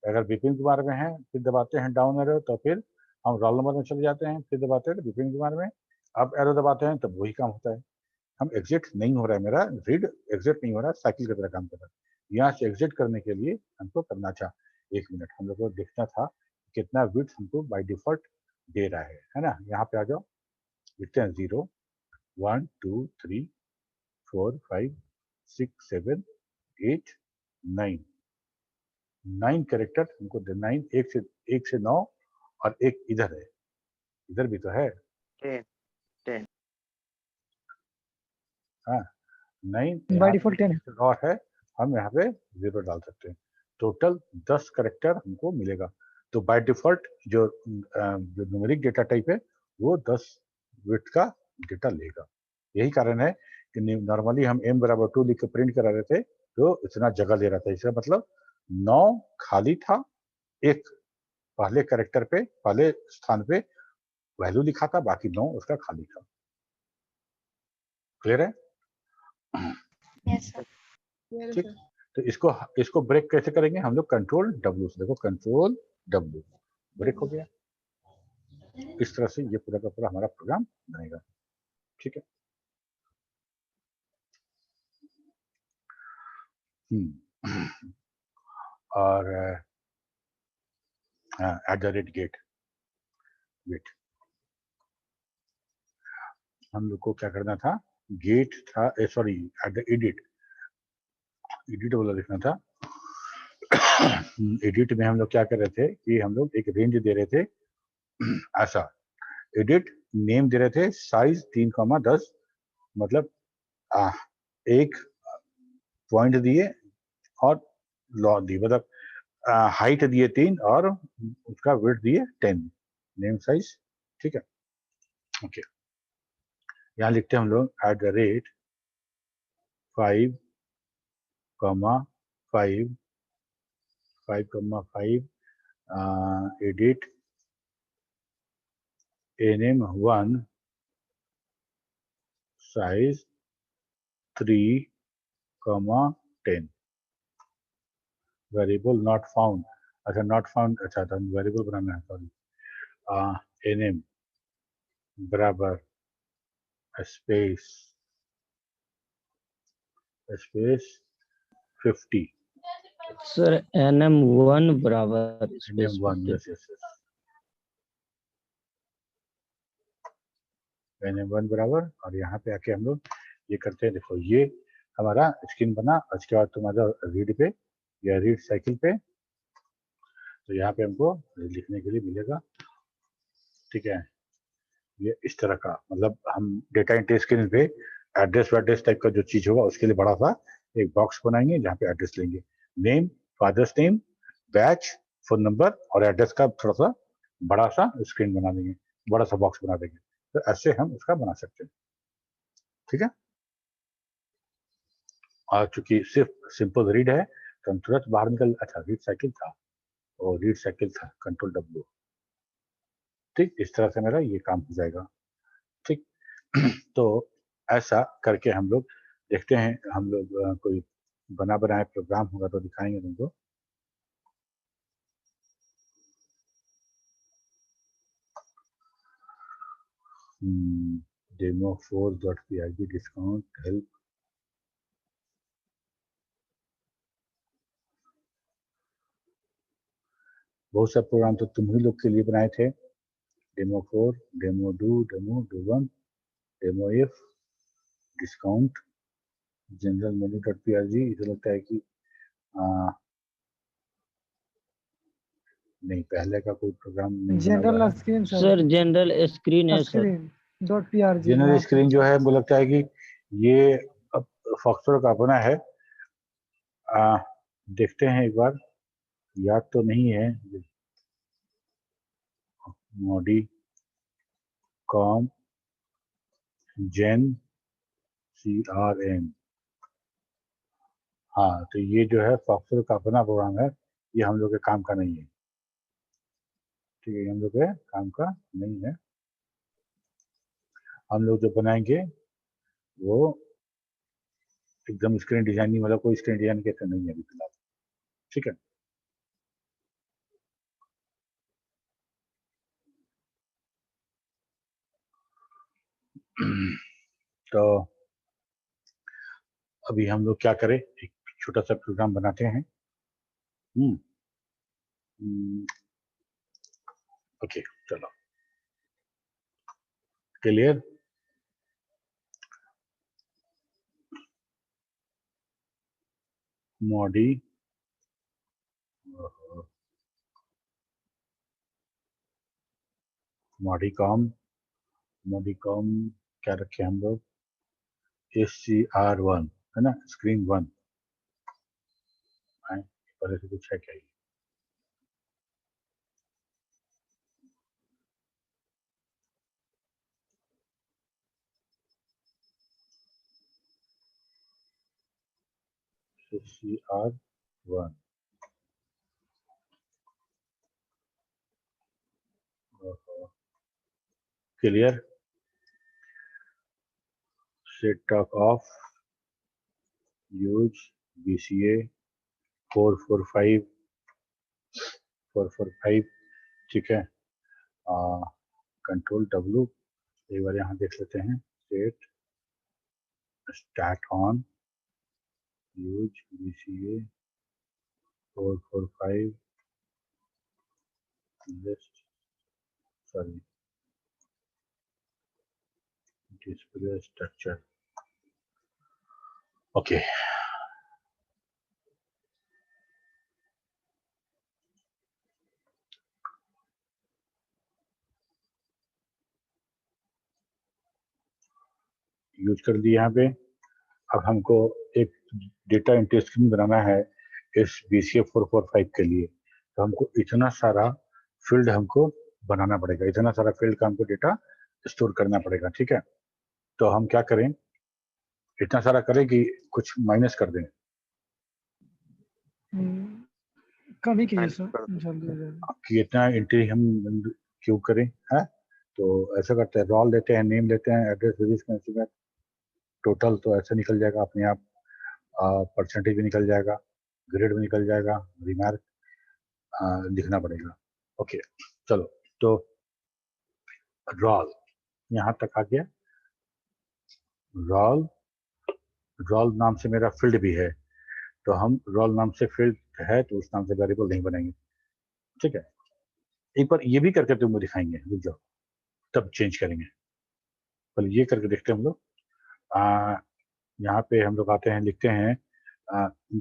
अगर विपिन कुमार में है फिर दबाते हैं डाउन एरो, तो फिर हम रोल नंबर में चले जाते हैं, फिर दबाते हैं विपिन कुमार में, अप एरो दबाते हैं तब वही काम होता है। हम एग्जिट नहीं हो रहा है, मेरा रीड एग्जिट नहीं हो रहा है, साइकिल की तरह काम कर रहा है। यहाँ से एग्जिट करने के लिए हमको करना था 1 मिनट, हम लोग को देखना था कितना विड्थ हमको बाय डिफॉल्ट दे रहा है ना। यहाँ पे आ जाओ, लिखते हैं 0 1 2 3 4 5 6 7 8 9 9 कैरेक्टर हमको 9, एक से 9 और एक इधर है, इधर भी तो है। 10 हाँ 9 बाय डिफॉल्ट 10 है। और है, हम यहाँ पे 0 डाल सकते हैं। टोटल 10 कैरेक्टर हमको मिलेगा। तो बाय डिफॉल्ट जो न्यूमेरिक डेटा टाइप है वो 10 बिट का डेटा लेगा। यही कारण है कि नॉर्मली हम m बराबर 2 लिख के प्रिंट करा रहे थे तो इतना जगह ले रहा था। इसका मतलब 9 खाली था, एक पहले कैरेक्टर पे पहले स्थान पे वैल्यू लिखा था, बाकी 9 उसका खाली था। क्लियर है? Yes sir. ठीक, तो इसको ब्रेक कैसे करेंगे हम लोग? कंट्रोल W से, देखो कंट्रोल W ब्रेक हो गया। इस तरह से ये पूरा का पूरा हमारा प्रोग्राम बनेगा। ठीक है, और @गेट वेट, हम लोग को क्या करना था? गेट था, सॉरी एडिट वाला लिखना था। एडिट में हम लोग क्या कर रहे थे कि हम लोग एक रेंज दे रहे थे ऐसा, एडिट नेम दे रहे थे साइज 3,10, मतलब एक पॉइंट दिए और लॉ दी, मतलब हाइट दिए 3 और उसका विड्थ दिए 10, नेम साइज। ठीक है, ओके। यहाँ लिखते हैं हम लोग @5, 5, 5, edit name1 size 3,10, variable not found. अच्छा नॉट फाउंड, अच्छा तो वेरिएबल बनाना है, सॉरी। name बराबर स्पेस 50, सर NM1 बराबर name1, स्पेस यस name1 बराबर, और यहाँ पे आके हम लोग ये करते हैं। देखो ये हमारा स्क्रीन बना, उसके बाद तुम आ जाओ रीड पे या रीड साइकिल पे, तो यहाँ पे हमको लिखने के लिए मिलेगा। ठीक है, ये इस तरह का, मतलब हम डेटा एंट्री स्क्रीन पे एड्रेस टाइप का जो चीज होगा उसके लिए बड़ा सा एक बॉक्स बनाएंगे जहाँ पे एड्रेस लेंगे, name, father's name, batch, phone number और एड्रेस का थोड़ा सा बड़ा सा स्क्रीन बना देंगे, बड़ा सा बॉक्स बना देंगे। तो ऐसे हम उसका बना सकते हैं। ठीक है, और चूंकि सिर्फ सिंपल रीड है तो हम तुरंत बाहर निकल, अच्छा रीड साइकिल था, और रीड साइकिल था, कंट्रोल W। ठीक, इस तरह से मेरा ये काम हो जाएगा। ठीक, तो ऐसा करके हम लोग देखते हैं, हम लोग कोई बना बनाया प्रोग्राम होगा तो दिखाएंगे तुमको। demo4.pib डिस्काउंट हेल्प, बहुत सा प्रोग्राम तो तुम ही लोग के लिए बनाए थे, demo4, demo2, demo1, demoif, discount, general मेन्यू.prg। इसे लगता है कि नहीं, पहले का कोई प्रोग्राम नहीं बना हुआ जनरल है। स्क्रीन सर जनरल स्क्रीन है sir. Screen dot PRG general screen जो है मुझे लगता है कि ये अब फॉक्सट्रॉट का अपना है। देखते हैं एक बार, याद तो नहीं है। मॉडी कॉम जेन CRM, हाँ तो ये जो है फॉक्सट्रॉट का अपना प्रोग्राम है, ये हम लोग के काम का नहीं है। ठीक है, हम लोग के काम का नहीं है। हम लोग जो बनाएंगे वो एकदम स्क्रीन डिजाइनिंग वाला, कोई स्क्रीन डिजाइन कैसे नहीं है अभी फिलहाल। ठीक है, तो अभी हम लोग क्या करें, एक छोटा सा प्रोग्राम बनाते हैं। ओके, चलो, क्लियर। मॉडी मॉडिकॉम क्या रखे हम लोग, SCR1 है ना, स्क्रीन 1 पहले से कुछ है क्या ये? SCR1 clear. Set of use BCA 445 ठीक है। कंट्रोल W, एक बार यहाँ देख लेते हैं, set start on use BCA 445 list, sorry, display structure. Okay, use कर दिया यहाँ पे। अब हमको एक डेटा एंट्री स्क्रीन बनाना है इस BCA 445 के लिए, तो हमको इतना सारा फील्ड हमको बनाना पड़ेगा, इतना सारा फील्ड का हमको डेटा स्टोर करना पड़ेगा। ठीक है, तो हम क्या करें, इतना सारा करें कि कुछ माइनस कर दें। कम ही कीजिए माइनस सर, कर दो। जल्दी हो जाएगा। कि इतना एंट्री हम क्यों करें, है तो ऐसा करते हैं, रोल लेते हैं, नेम लेते हैं, एड्रेस, टोटल तो ऐसे निकल जाएगा अपने आप, परसेंटेज भी निकल जाएगा, ग्रेड भी निकल जाएगा, रिमार्क लिखना पड़ेगा। ओके, चलो, तो रोल यहाँ तक आ गया। रोल नाम से मेरा फील्ड भी है, तो हम रोल नाम से फील्ड है तो उस नाम से वेरिएबल नहीं बनाएंगे। ठीक है, एक बार ये भी करके तुमको दिखाएंगे, रुक जाओ, तब चेंज करेंगे। पहले ये करके देखते हैं हम लोग। यहाँ पे हम लोग आते हैं, लिखते हैं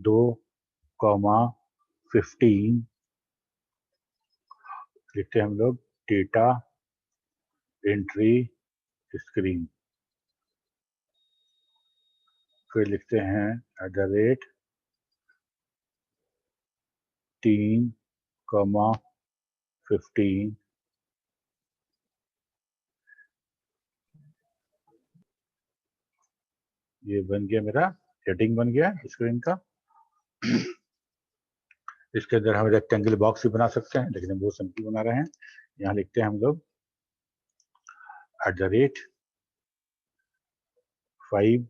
2,15 लिखते हैं हम लोग, डेटा एंट्री स्क्रीन, फिर लिखते हैं @ 3,15 ये बन गया मेरा हेडिंग, बन गया स्क्रीन का। इसके अंदर हम रेक्टेंगल बॉक्स भी बना सकते हैं, लेकिन हम वो सिंपल बना रहे हैं। यहाँ लिखते हैं हम लोग @ 5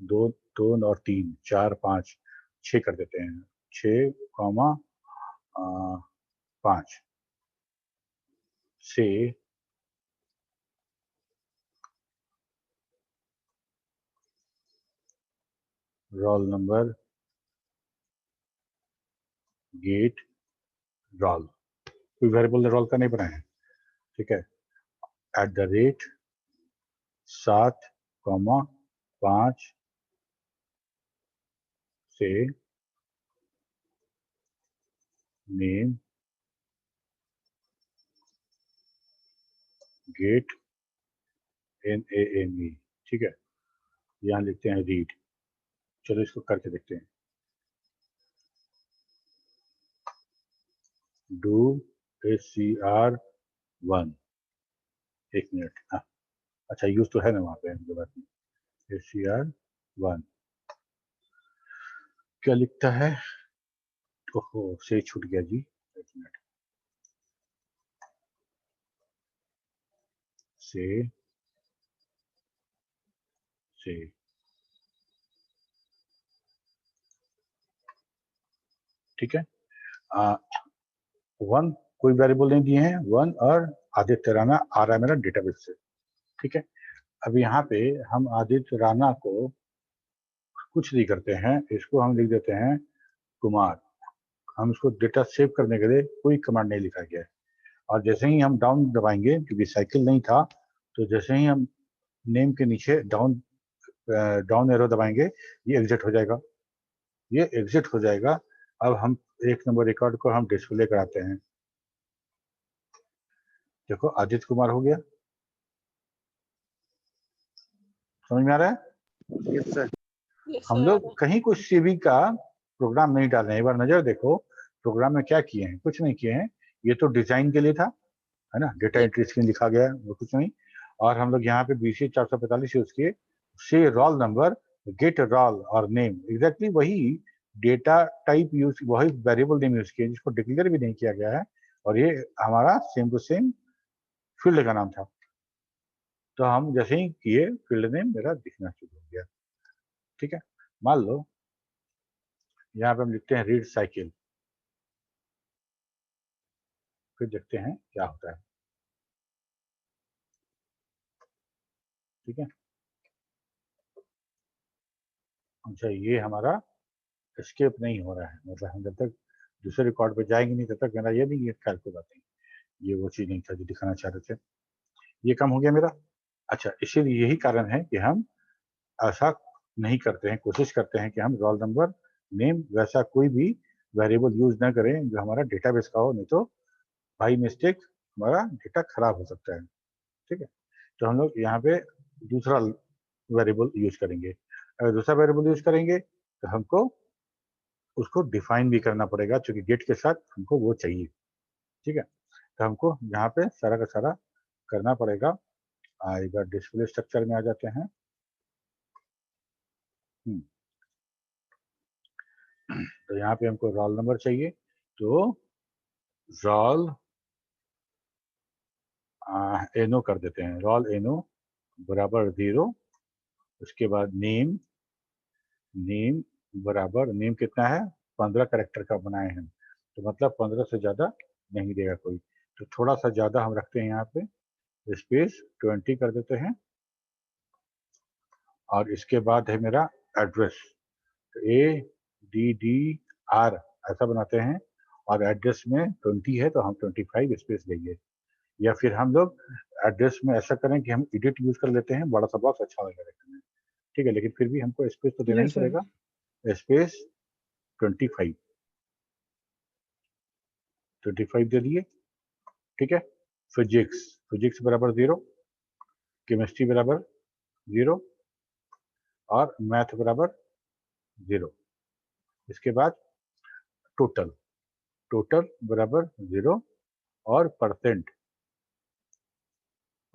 2 2 और 3 4 5 6 कर देते हैं, 6,5 से रोल नंबर गेट रोल, कोई वेरिएबल रोल का नहीं बनाए हैं। ठीक है, @ 7,5 से नेम गेट NAME। ठीक है, यहाँ लिखते हैं रीड। चलो इसको करके देखते हैं, डू SCR1, एक मिनट, हाँ अच्छा, यूज तो है ना वहाँ पे, बात नहीं। SCR1 क्या लिखता है, ओहो सही छूट गया जी, एक मिनट, से ठीक है। 1 कोई वेरिएबल नहीं दिए हैं, 1 और आदित्य राणा आ रहा है मेरा डेटाबेस से, ठीक है। अब यहाँ पे हम आदित्य राणा को कुछ नहीं करते हैं, इसको हम लिख देते हैं कुमार। हम इसको डेटा सेव करने के लिए कोई कमांड नहीं लिखा गया है, और जैसे ही हम डाउन दबाएंगे, क्योंकि साइकिल नहीं था, तो जैसे ही हम नेम के नीचे डाउन एरो दबाएंगे, ये एग्जिट हो जाएगा, ये एग्जिट हो जाएगा। अब हम 1 नंबर रिकॉर्ड को हम डिस्प्ले कराते हैं। देखो आदित्य कुमार हो गया, समझ में आ रहा है। Yes sir. हम लोग कहीं कुछ सीवी का प्रोग्राम नहीं डाल रहे हैं। एक बार नजर देखो प्रोग्राम में क्या किए हैं, कुछ नहीं किए हैं। ये तो डिजाइन के लिए था, है ना, डेटा एंट्री स्क्रीन लिखा गया है, वो कुछ नहीं। और हम लोग यहाँ पे BC 445 यूज किए, से रोल नंबर, गेट रोल और नेम, एग्जैक्टली वही डेटा टाइप यूज, वही वेरिएबल नेम यूज किए जिसको डिक्लेयर भी नहीं किया गया है, और ये हमारा सेम टू सेम फील्ड का नाम था। तो हम जैसे ही किए, फील्ड नेम मेरा दिखना शुरू हो गया, ठीक है। मान लो यहाँ पे हम लिखते हैं रीड साइकिल, फिर देखते हैं क्या होता है, ठीक है। अच्छा, ये हमारा एस्केप नहीं हो रहा है, मतलब हम जब तक दूसरे रिकॉर्ड पे जाएंगे नहीं, तब तक मेरा ये नहीं, ये कैलकुलेट नहीं, ये वो चीज नहीं था जो दिखाना चाह रहे थे। ये कम हो गया मेरा। अच्छा, इसीलिए यही कारण है कि हम ऐसा नहीं करते हैं, कोशिश करते हैं कि हम रोल नंबर, नेम वैसा कोई भी वेरिएबल यूज ना करें जो हमारा डेटाबेस का हो, नहीं तो बाई मिस्टेक हमारा डेटा खराब हो सकता है, ठीक है। तो हम लोग यहाँ पे दूसरा वेरिएबल यूज करेंगे। अगर दूसरा वेरिएबल यूज करेंगे तो हमको उसको डिफाइन भी करना पड़ेगा, क्योंकि गेट के साथ हमको वो चाहिए, ठीक है। तो हमको यहाँ पे सारा का सारा करना पड़ेगा। एक बार डिस्प्ले स्ट्रक्चर में आ जाते हैं। तो यहाँ पे हमको रोल नंबर चाहिए, तो रोल एनो कर देते हैं, रोल एनो बराबर 0। उसके बाद नेम, नेम बराबर, नेम कितना है, 15 कैरेक्टर का बनाए हैं, तो मतलब 15 से ज्यादा नहीं देगा कोई, तो थोड़ा सा ज्यादा हम रखते हैं यहाँ पे, स्पेस 20 कर देते हैं। और इसके बाद है मेरा एड्रेस, तो ADDR ऐसा बनाते हैं, और एड्रेस में 20 है तो हम 25 स्पेस देंगे। या फिर हम लोग एड्रेस में ऐसा करें कि हम एडिट यूज कर लेते हैं, बड़ा सा बॉक्स अच्छा लगेगा देखने में, ठीक है, लेकिन फिर भी हमको स्पेस तो देना ही यस सर। पड़ेगा, स्पेस 25 दे दिए, ठीक है। फिजिक्स, फिजिक्स बराबर 0, केमिस्ट्री बराबर 0, और मैथ बराबर 0। इसके बाद टोटल, टोटल बराबर 0, और परसेंट,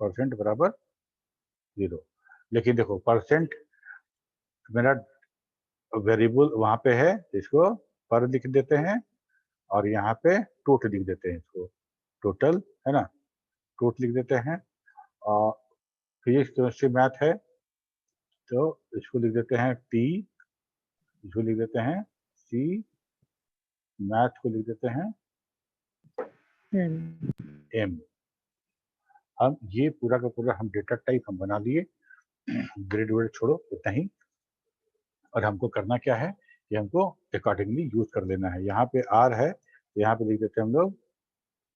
परसेंट बराबर 0। लेकिन देखो परसेंट मेरा वेरिएबल वहां पे है, इसको पर लिख देते हैं, और यहाँ पे टोट लिख देते हैं, इसको टोटल, है ना, टोट लिख देते हैं। और फिजिक्स केमिस्ट्री मैथ है, तो इसको लिख देते हैं T, इसको लिख देते हैं C, मैथ को लिख देते हैं M। हम ये पूरा का पूरा हम डेटा टाइप हम बना लिए, ग्रेड वेड छोड़ो इतना ही। और हमको करना क्या है कि हमको अकॉर्डिंगली यूज कर लेना है। यहाँ पे R है, तो यहाँ पे लिख देते हैं हम लोग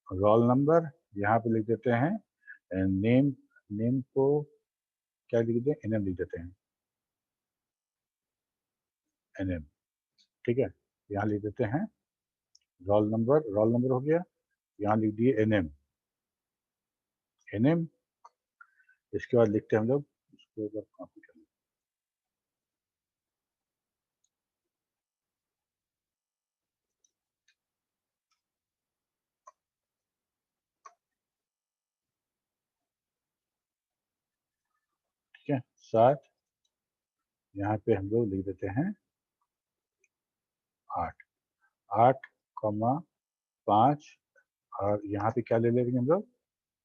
रोल नंबर, यहाँ पे लिख देते हैं नेम, नेम को क्या लिख दें, NM लिख देते हैं, NM, ठीक है। यहाँ लिख देते हैं रोल नंबर, रोल नंबर हो गया, यहाँ लिख दिए NM, NM। इसके बाद लिखते हैं हम लोग, इसको एक बार कॉपी कर लें, ठीक है। 7, यहाँ पे हम लोग लिख देते हैं 8, 8,5, और यहाँ पे क्या ले लेंगे हम लोग,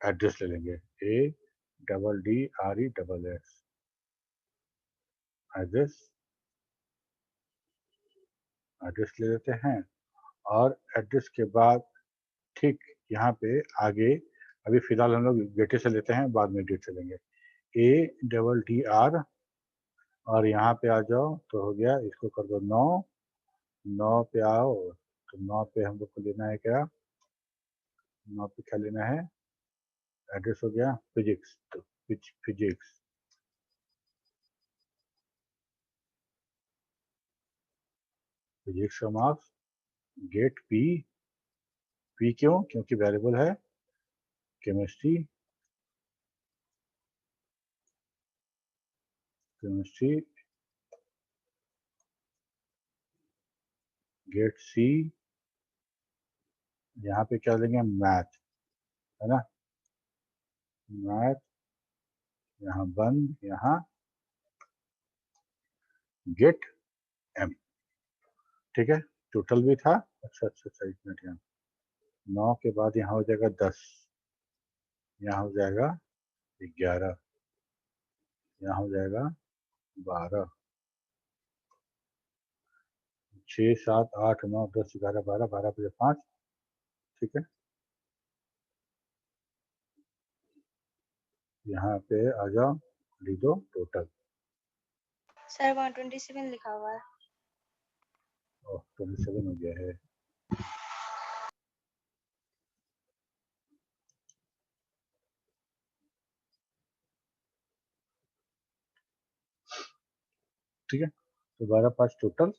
एड्रेस ले लेंगे, double D R E double S address ले लेते हैं और एड्रेस के बाद ठीक यहाँ पे आगे अभी फिलहाल हम लोग गेटे से लेते हैं, बाद में डेट से लेंगे। ADDR और यहाँ पे आ जाओ तो हो गया, इसको कर दो 9 पे आओ तो 9 पे हम लोग को लेना है क्या, 9 पे क्या लेना है, एड्रेस हो गया फिजिक्स, तो फिजिक्स का मार्क्स गेट पी क्यों, क्योंकि वेरिएबल है केमिस्ट्री गेट सी, यहाँ पे क्या लेंगे मैथ, है ना, मैथ यहाँ बंद, यहाँ गेट एम, ठीक है, टोटल भी था। अच्छा एक मिनट, यहाँ 9 के बाद यहाँ हो जाएगा 10, यहाँ हो जाएगा 11, यहाँ हो जाएगा 12, 6 7 8 9 10 11 12, 12 पे 5, ठीक है। यहाँ पे आ जाओ, लिख दो टोटल। सर 127 लिखा हुआ है। 27 हो गया है। ठीक है, तो 12 5 टोटल,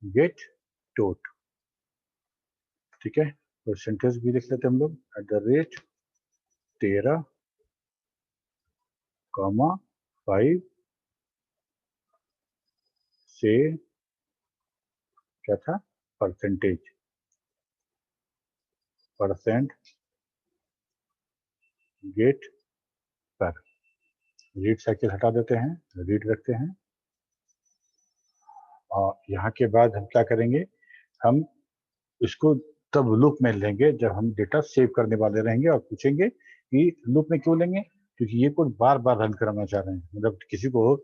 गेट टोट, ठीक है। परसेंटेज भी लिख लेते हम लोग, @ 13,5 से क्या था, परसेंट गेट पर, रीड साइकिल हटा देते हैं, रीड रखते हैं। और यहाँ के बाद हम क्या करेंगे, हम इसको तब लूप में लेंगे जब हम डेटा सेव करने वाले रहेंगे और पूछेंगे कि लूप में क्यों लेंगे, क्योंकि ये कोड बार बार रन कराना चाह रहे हैं, मतलब किसी को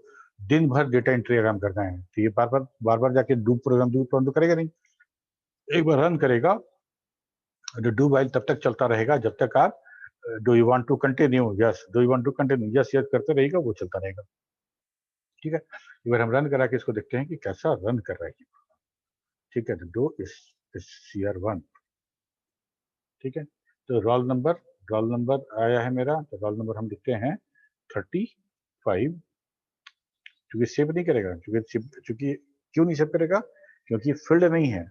दिन भर डेटा एंट्री काम करना है, तो ये बार बार जाके डू प्रोग्राम तो करेगा नहीं, एक बार रन करेगा, डू वाइल तब तक चलता रहेगा जब तक आप do you want to continue, yes do you want to continue, yes yes करते रहेगा, वो चलता रहेगा, ठीक है। एक बार हम रन करा के इसको देखते हैं कि कैसा रन कर रहा है, ठीक है। तो डू इस CR1, ठीक है। तो रोल नंबर आया है मेरा, तो रोल नंबर हम लिखते हैं 35, क्योंकि सेव नहीं करेगा, क्योंकि क्यों नहीं सेव करेगा, क्योंकि फील्ड नहीं है,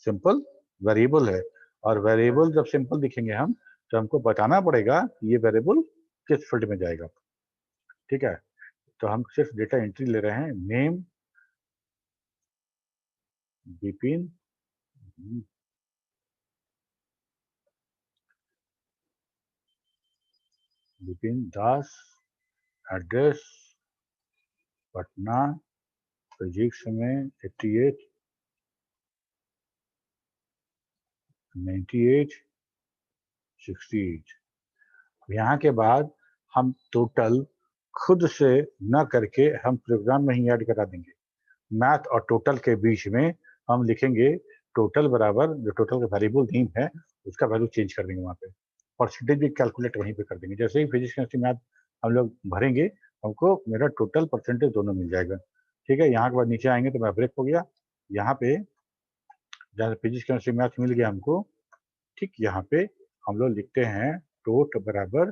सिंपल वेरिएबल है, और वेरिएबल जब सिंपल दिखेंगे हम तो हमको बताना पड़ेगा कि ये वेरिएबल किस फील्ड में जाएगा, ठीक है। तो हम सिर्फ डेटा एंट्री ले रहे हैं, नेम विपिन दास, एड्रेस पटना, फिजिक्स में 88 98 68। यहाँ के बाद हम टोटल खुद से न करके हम प्रोग्राम में ही ऐड करा देंगे, मैथ और टोटल के बीच में हम लिखेंगे टोटल बराबर, जो टोटल का वेरिएबल नेम है उसका वैल्यू चेंज कर देंगे, वहाँ पे परसेंटेज भी कैलकुलेट वहीं पे कर देंगे। जैसे ही फिजिक्स केमिस्ट्री मैथ हम लोग भरेंगे, हमको मेरा टोटल परसेंटेज दोनों मिल जाएगा, ठीक है। यहाँ के बाद नीचे आएंगे तो मेरा ब्रेक हो गया, यहाँ पे जहाँ फिजिक्स केमिस्ट्री मैथ मिल गया हमको, ठीक, यहाँ पे हम लोग लिखते हैं टोट बराबर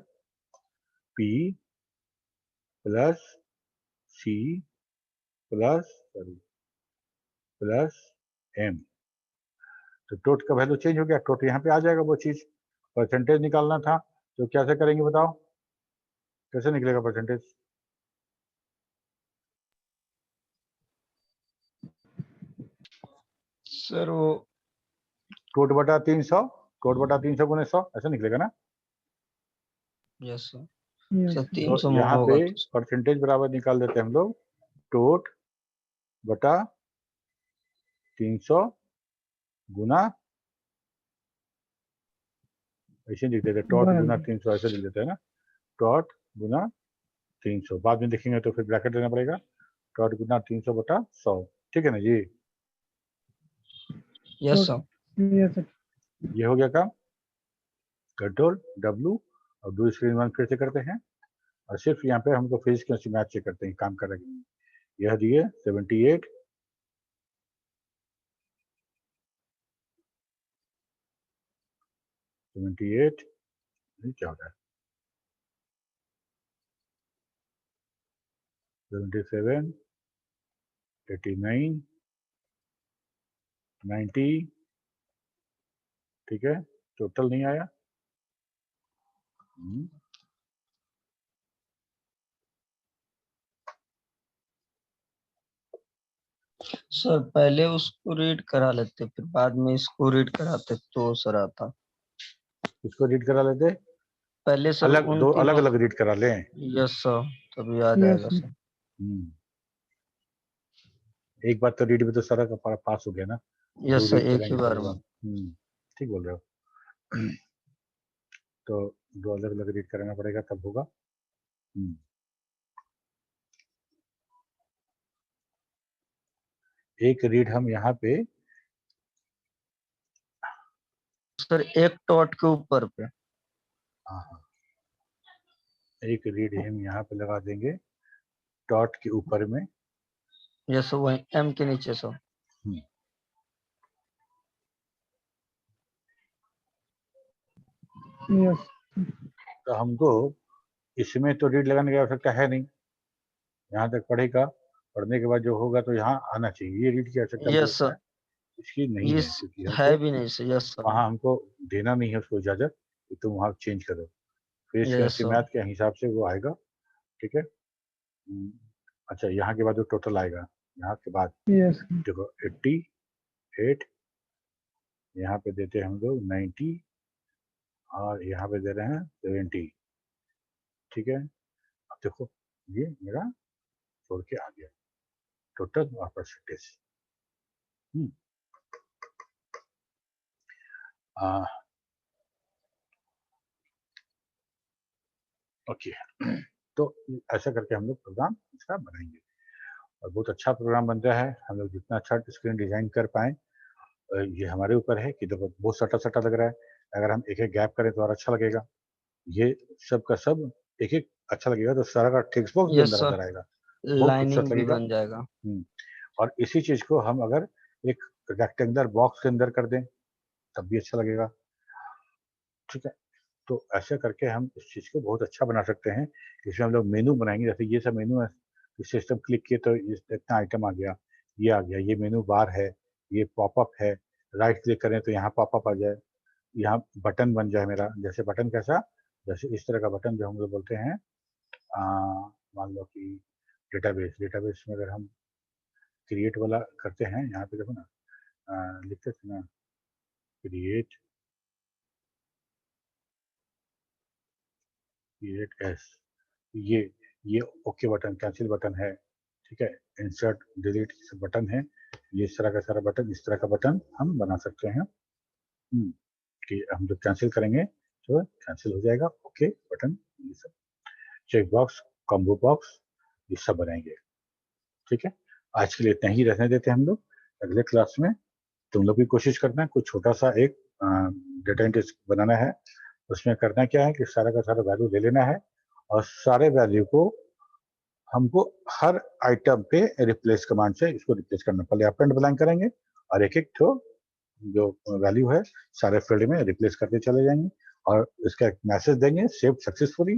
P plus C plus M, तो टोट का वैल्यू चेंज हो गया, टोट यहाँ पे आ जाएगा, वो चीज परसेंटेज निकालना था, तो कैसे करेंगे बताओ, कैसे निकलेगा परसेंटेज? सर वो टोट बटा 300 गुने 100, ऐसा निकलेगा ना। Yes sir, Yes, sir sir. 300 तो यहाँ होगा पे तो परसेंटेज बराबर निकाल देते हैं हम लोग, टोट बटा 300 गुना, ऐसे लिख देते डॉट गुना 300, ऐसे लिख देते हैं ना, डॉट गुना 300। बाद में लिखेंगे तो फिर ब्रैकेट देना पड़ेगा, डॉट गुना 300 बटा 100। ठीक है ना जी? Yes sir. Yes sir. ये हो गया काम। कंट्रोल W और डू स्क्रीन वन फिर से करते हैं, और सिर्फ यहाँ पे हमको फिजिक्स केमिस्ट्री मैथ चेक करते हैं काम कर रहे हैं। यह दिए 78, क्या होता है 77, 89, 90, ठीक है, टोटल नहीं आया। सर पहले उसको रीड करा लेते, फिर बाद में इसको रीड कराते तो सर आता। इसको रीड करा लेते, पहले सर अलग उन दो तीनों अलग अलग रीड करा लें। यस सर, तभी याद Yes, आएगा sir. सर। एक बार तो रीड में तो सारा का पास हो गया ना। यस दो सर, रीड एक ही करेंगे बार तो में। होगा। ठीक बोल रहे हो। तो दो अलग अलग रीड कराना पड़ेगा तब होगा। एक रीड हम यहाँ पे सर एक डॉट के ऊपर पे। हाँ, एक रीड हम यहाँ पे लगा देंगे डॉट के ऊपर में। यस वही एम के नीचे सर। Yes. तो हमको इसमें तो रीड लगाने की आवश्यकता है नहीं, यहाँ तक पढ़ेगा, पढ़ने के बाद जो होगा तो यहाँ आना चाहिए। ये रीड की आवश्यकता यस सर, इसकी नहीं है, इस क्योंकि है हमको भी नहीं सर। Yes sir. वहाँ हमको देना नहीं है उसको इजाजत कि तुम वहाँ चेंज करो। Physics yes chemistry sir. Math के हिसाब से वो आएगा। ठीक है। अच्छा, यहाँ के बाद जो टोटल आएगा, यहाँ के बाद Yes. देखो 88, यहाँ पे देते हैं हम लोग 90, और यहाँ पे दे रहे हैं 70। ठीक है। अब देखो ये मेरा छोड़ के आ गया टोटल और परसेंटेज। ओके। तो ऐसा करके हम लोग प्रोग्राम इसका बनाएंगे, और बहुत अच्छा प्रोग्राम बन रहा है। हम लोग जितना अच्छा स्क्रीन डिजाइन कर पाए, ये हमारे ऊपर है कि देखो बहुत सटा सटा लग रहा है। अगर हम एक एक गैप करें तो और अच्छा लगेगा। ये सब का सब एक एक अच्छा लगेगा तो सारा का टेक्स्ट बॉक्स भी यस अंदर सर, अंदर आएगा, बहुत लाइनिंग खूबसूरत भी लगेगा। बन जाएगा। और इसी चीज को हम अगर एक रेक्टेंगुलर बॉक्स के अंदर कर दें तब भी अच्छा लगेगा। ठीक है। तो ऐसे करके हम इस चीज को बहुत अच्छा बना सकते हैं। इसमें हम लोग मेनू बनाएंगे, जैसे ये सब मेनू है, इस सिस्टम क्लिक किए तो इतना आइटम आ गया, ये आ गया, ये मेनू बार है, ये पॉपअप है, राइट क्लिक करें तो यहाँ पॉपअप आ जाए, यहाँ बटन बन जाए मेरा। जैसे बटन कैसा, जैसे इस तरह का बटन जो हम लोग बोलते हैं, मान लो कि डेटाबेस में अगर हम क्रिएट वाला करते हैं, यहाँ पे देखो ना, लिखते थे ना क्रिएट एस, ये ओके बटन, कैंसिल बटन है। ठीक है। इंसर्ट डिलीट बटन है। ये इस तरह का सारा बटन, इस तरह का बटन हम बना सकते हैं। कि हम जब कैंसिल करेंगे तो कैंसिल हो जाएगा, ओके बटन, ये सब चेक बॉक्स, कॉम्बो बॉक्स, ये सब बनाएंगे। ठीक है। आज के लिए इतना ही रहने देते हैं हम लोग। अगले क्लास में तुम लोग भी कोशिश करना है, कुछ छोटा सा एक डेटा एंट्री बनाना है। उसमें करना क्या है कि सारा का सारा वैल्यू ले लेना है, और सारे वैल्यू को हमको हर आइटम पे रिप्लेस कमांड से इसको रिप्लेस करना। पहले अपेंड ब्लैंक करेंगे और एक एक तो जो वैल्यू है सारे फील्ड में रिप्लेस करते चले जाएंगे, और इसका एक मैसेज देंगे सेव सक्सेसफुली।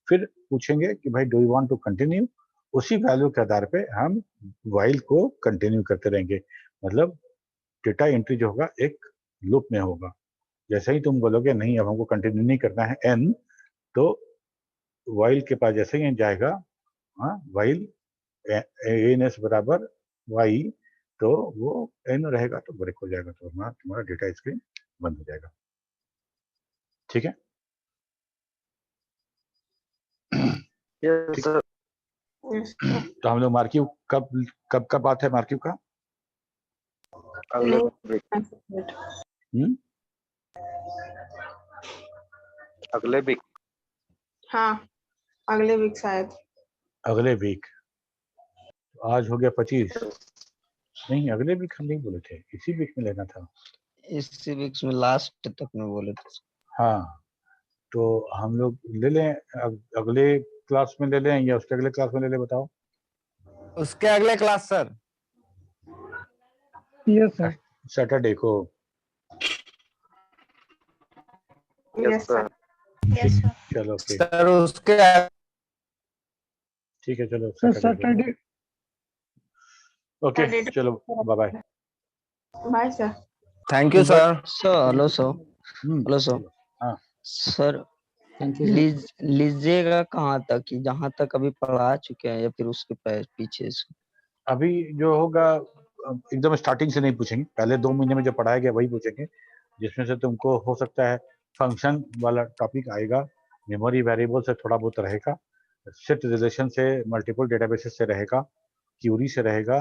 फिर पूछेंगे कि भाई do you want to continue. उसी वैल्यू के आधार पे हम वाइल को कंटिन्यू करते रहेंगे। मतलब डेटा एंट्री जो होगा एक लूप में होगा। जैसे ही तुम बोलोगे नहीं अब हमको कंटिन्यू नहीं करना है एन, तो वाइल के पास जैसे ही जाएगा, हाँ, वाइल एन एस बराबर वाई, तो वो एन रहेगा तो ब्रेक हो जाएगा, तो तुम्हारा डेटा स्क्रीन बंद हो जाएगा। ठीक है। Yes sir. Yes, sir. तो हम लोग मार्किव कब कब का बात है मार्किव का? अगले नहीं, वीक wait. हम्म अगले वीक हाँ, अगले वीक शायद। अगले वीक। आज हो गया 25। नहीं, अगले वीक हम नहीं बोले थे, इसी वीक में लेना था। इसी वीक में लास्ट तक में बोले थे। हाँ, तो हम लोग ले लें अगले क्लास में ले लें या उसके अगले क्लास में ले लें, बताओ। उसके अगले class sir. Yes sir. Saturday को। Yes, sir. Yes sir. चलो फिर सर उसके ठीक है, चलो सर सैटरडे को। Saturday okay, Saturday. चलो bye bye. Bye, sir. Thank you sir. Sir hello sir. Hello sir. चलो, हाँ सर लीजिएगा कहाँ तक कि जहाँ तक अभी पढ़ा चुके हैं या फिर उसके पीछे से? अभी जो होगा एकदम स्टार्टिंग से नहीं पूछेंगे, पहले 2 महीने में जो पढ़ाया गया वही पूछेंगे, जिसमें से तुमको हो सकता है फंक्शन वाला टॉपिक आएगा, मेमोरी वेरिएबल से थोड़ा बहुत रहेगा, सेट रिलेशन से, मल्टीपल डेटाबेसेस से रहेगा, क्यूरी से रहेगा,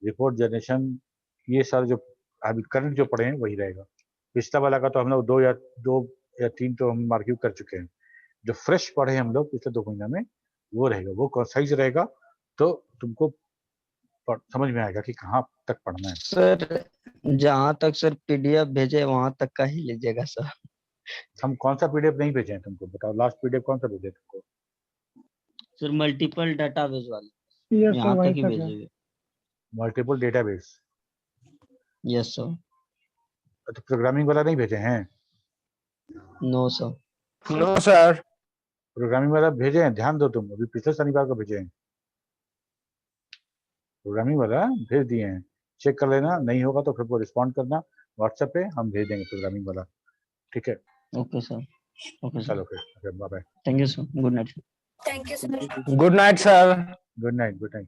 रिपोर्ट जनरेशन, ये सारे जो अभी करंट जो पढ़े हैं वही रहेगा। पिछला वाला का तो हम लोग 2 या 3 तो हम मार्किंग कर चुके हैं। जो फ्रेश पढ़े हम लोग पिछले 2 महीना में वो रहेगा, वो कंसाइज रहेगा, तो तुमको समझ में आएगा कि कहाँ तक पढ़ना है। सर जहाँ तक सर पीडीएफ भेजे वहां तक का ही लीजिएगा सर। हम कौन सा पीडीएफ नहीं भेजे हैं तुमको, बताओ लास्ट पीडीएफ कौन सा भेजे तुमको? सर मल्टीपल डाटाबेस वाले यस सर यहाँ वहीं तक ही तक है। भेजिएगा। Multiple database. Yes sir. तो प्रोग्रामिंग वाला नहीं भेजे हैं? No sir. No sir. Programming वाला भेजे हैं, ध्यान दो, तुम अभी पिछले शनिवार को भेजे हैं, प्रोग्रामिंग वाला भेज दिए हैं, चेक कर लेना, नहीं होगा तो फिर वो रिस्पॉन्ड करना व्हाट्सएप पे, हम भेज देंगे प्रोग्रामिंग वाला, ठीक है? Okay sir. ओके चलो सर। फिर bye bye. Thank you sir. Good night. Thank you sir. Good night sir. Good night, good night.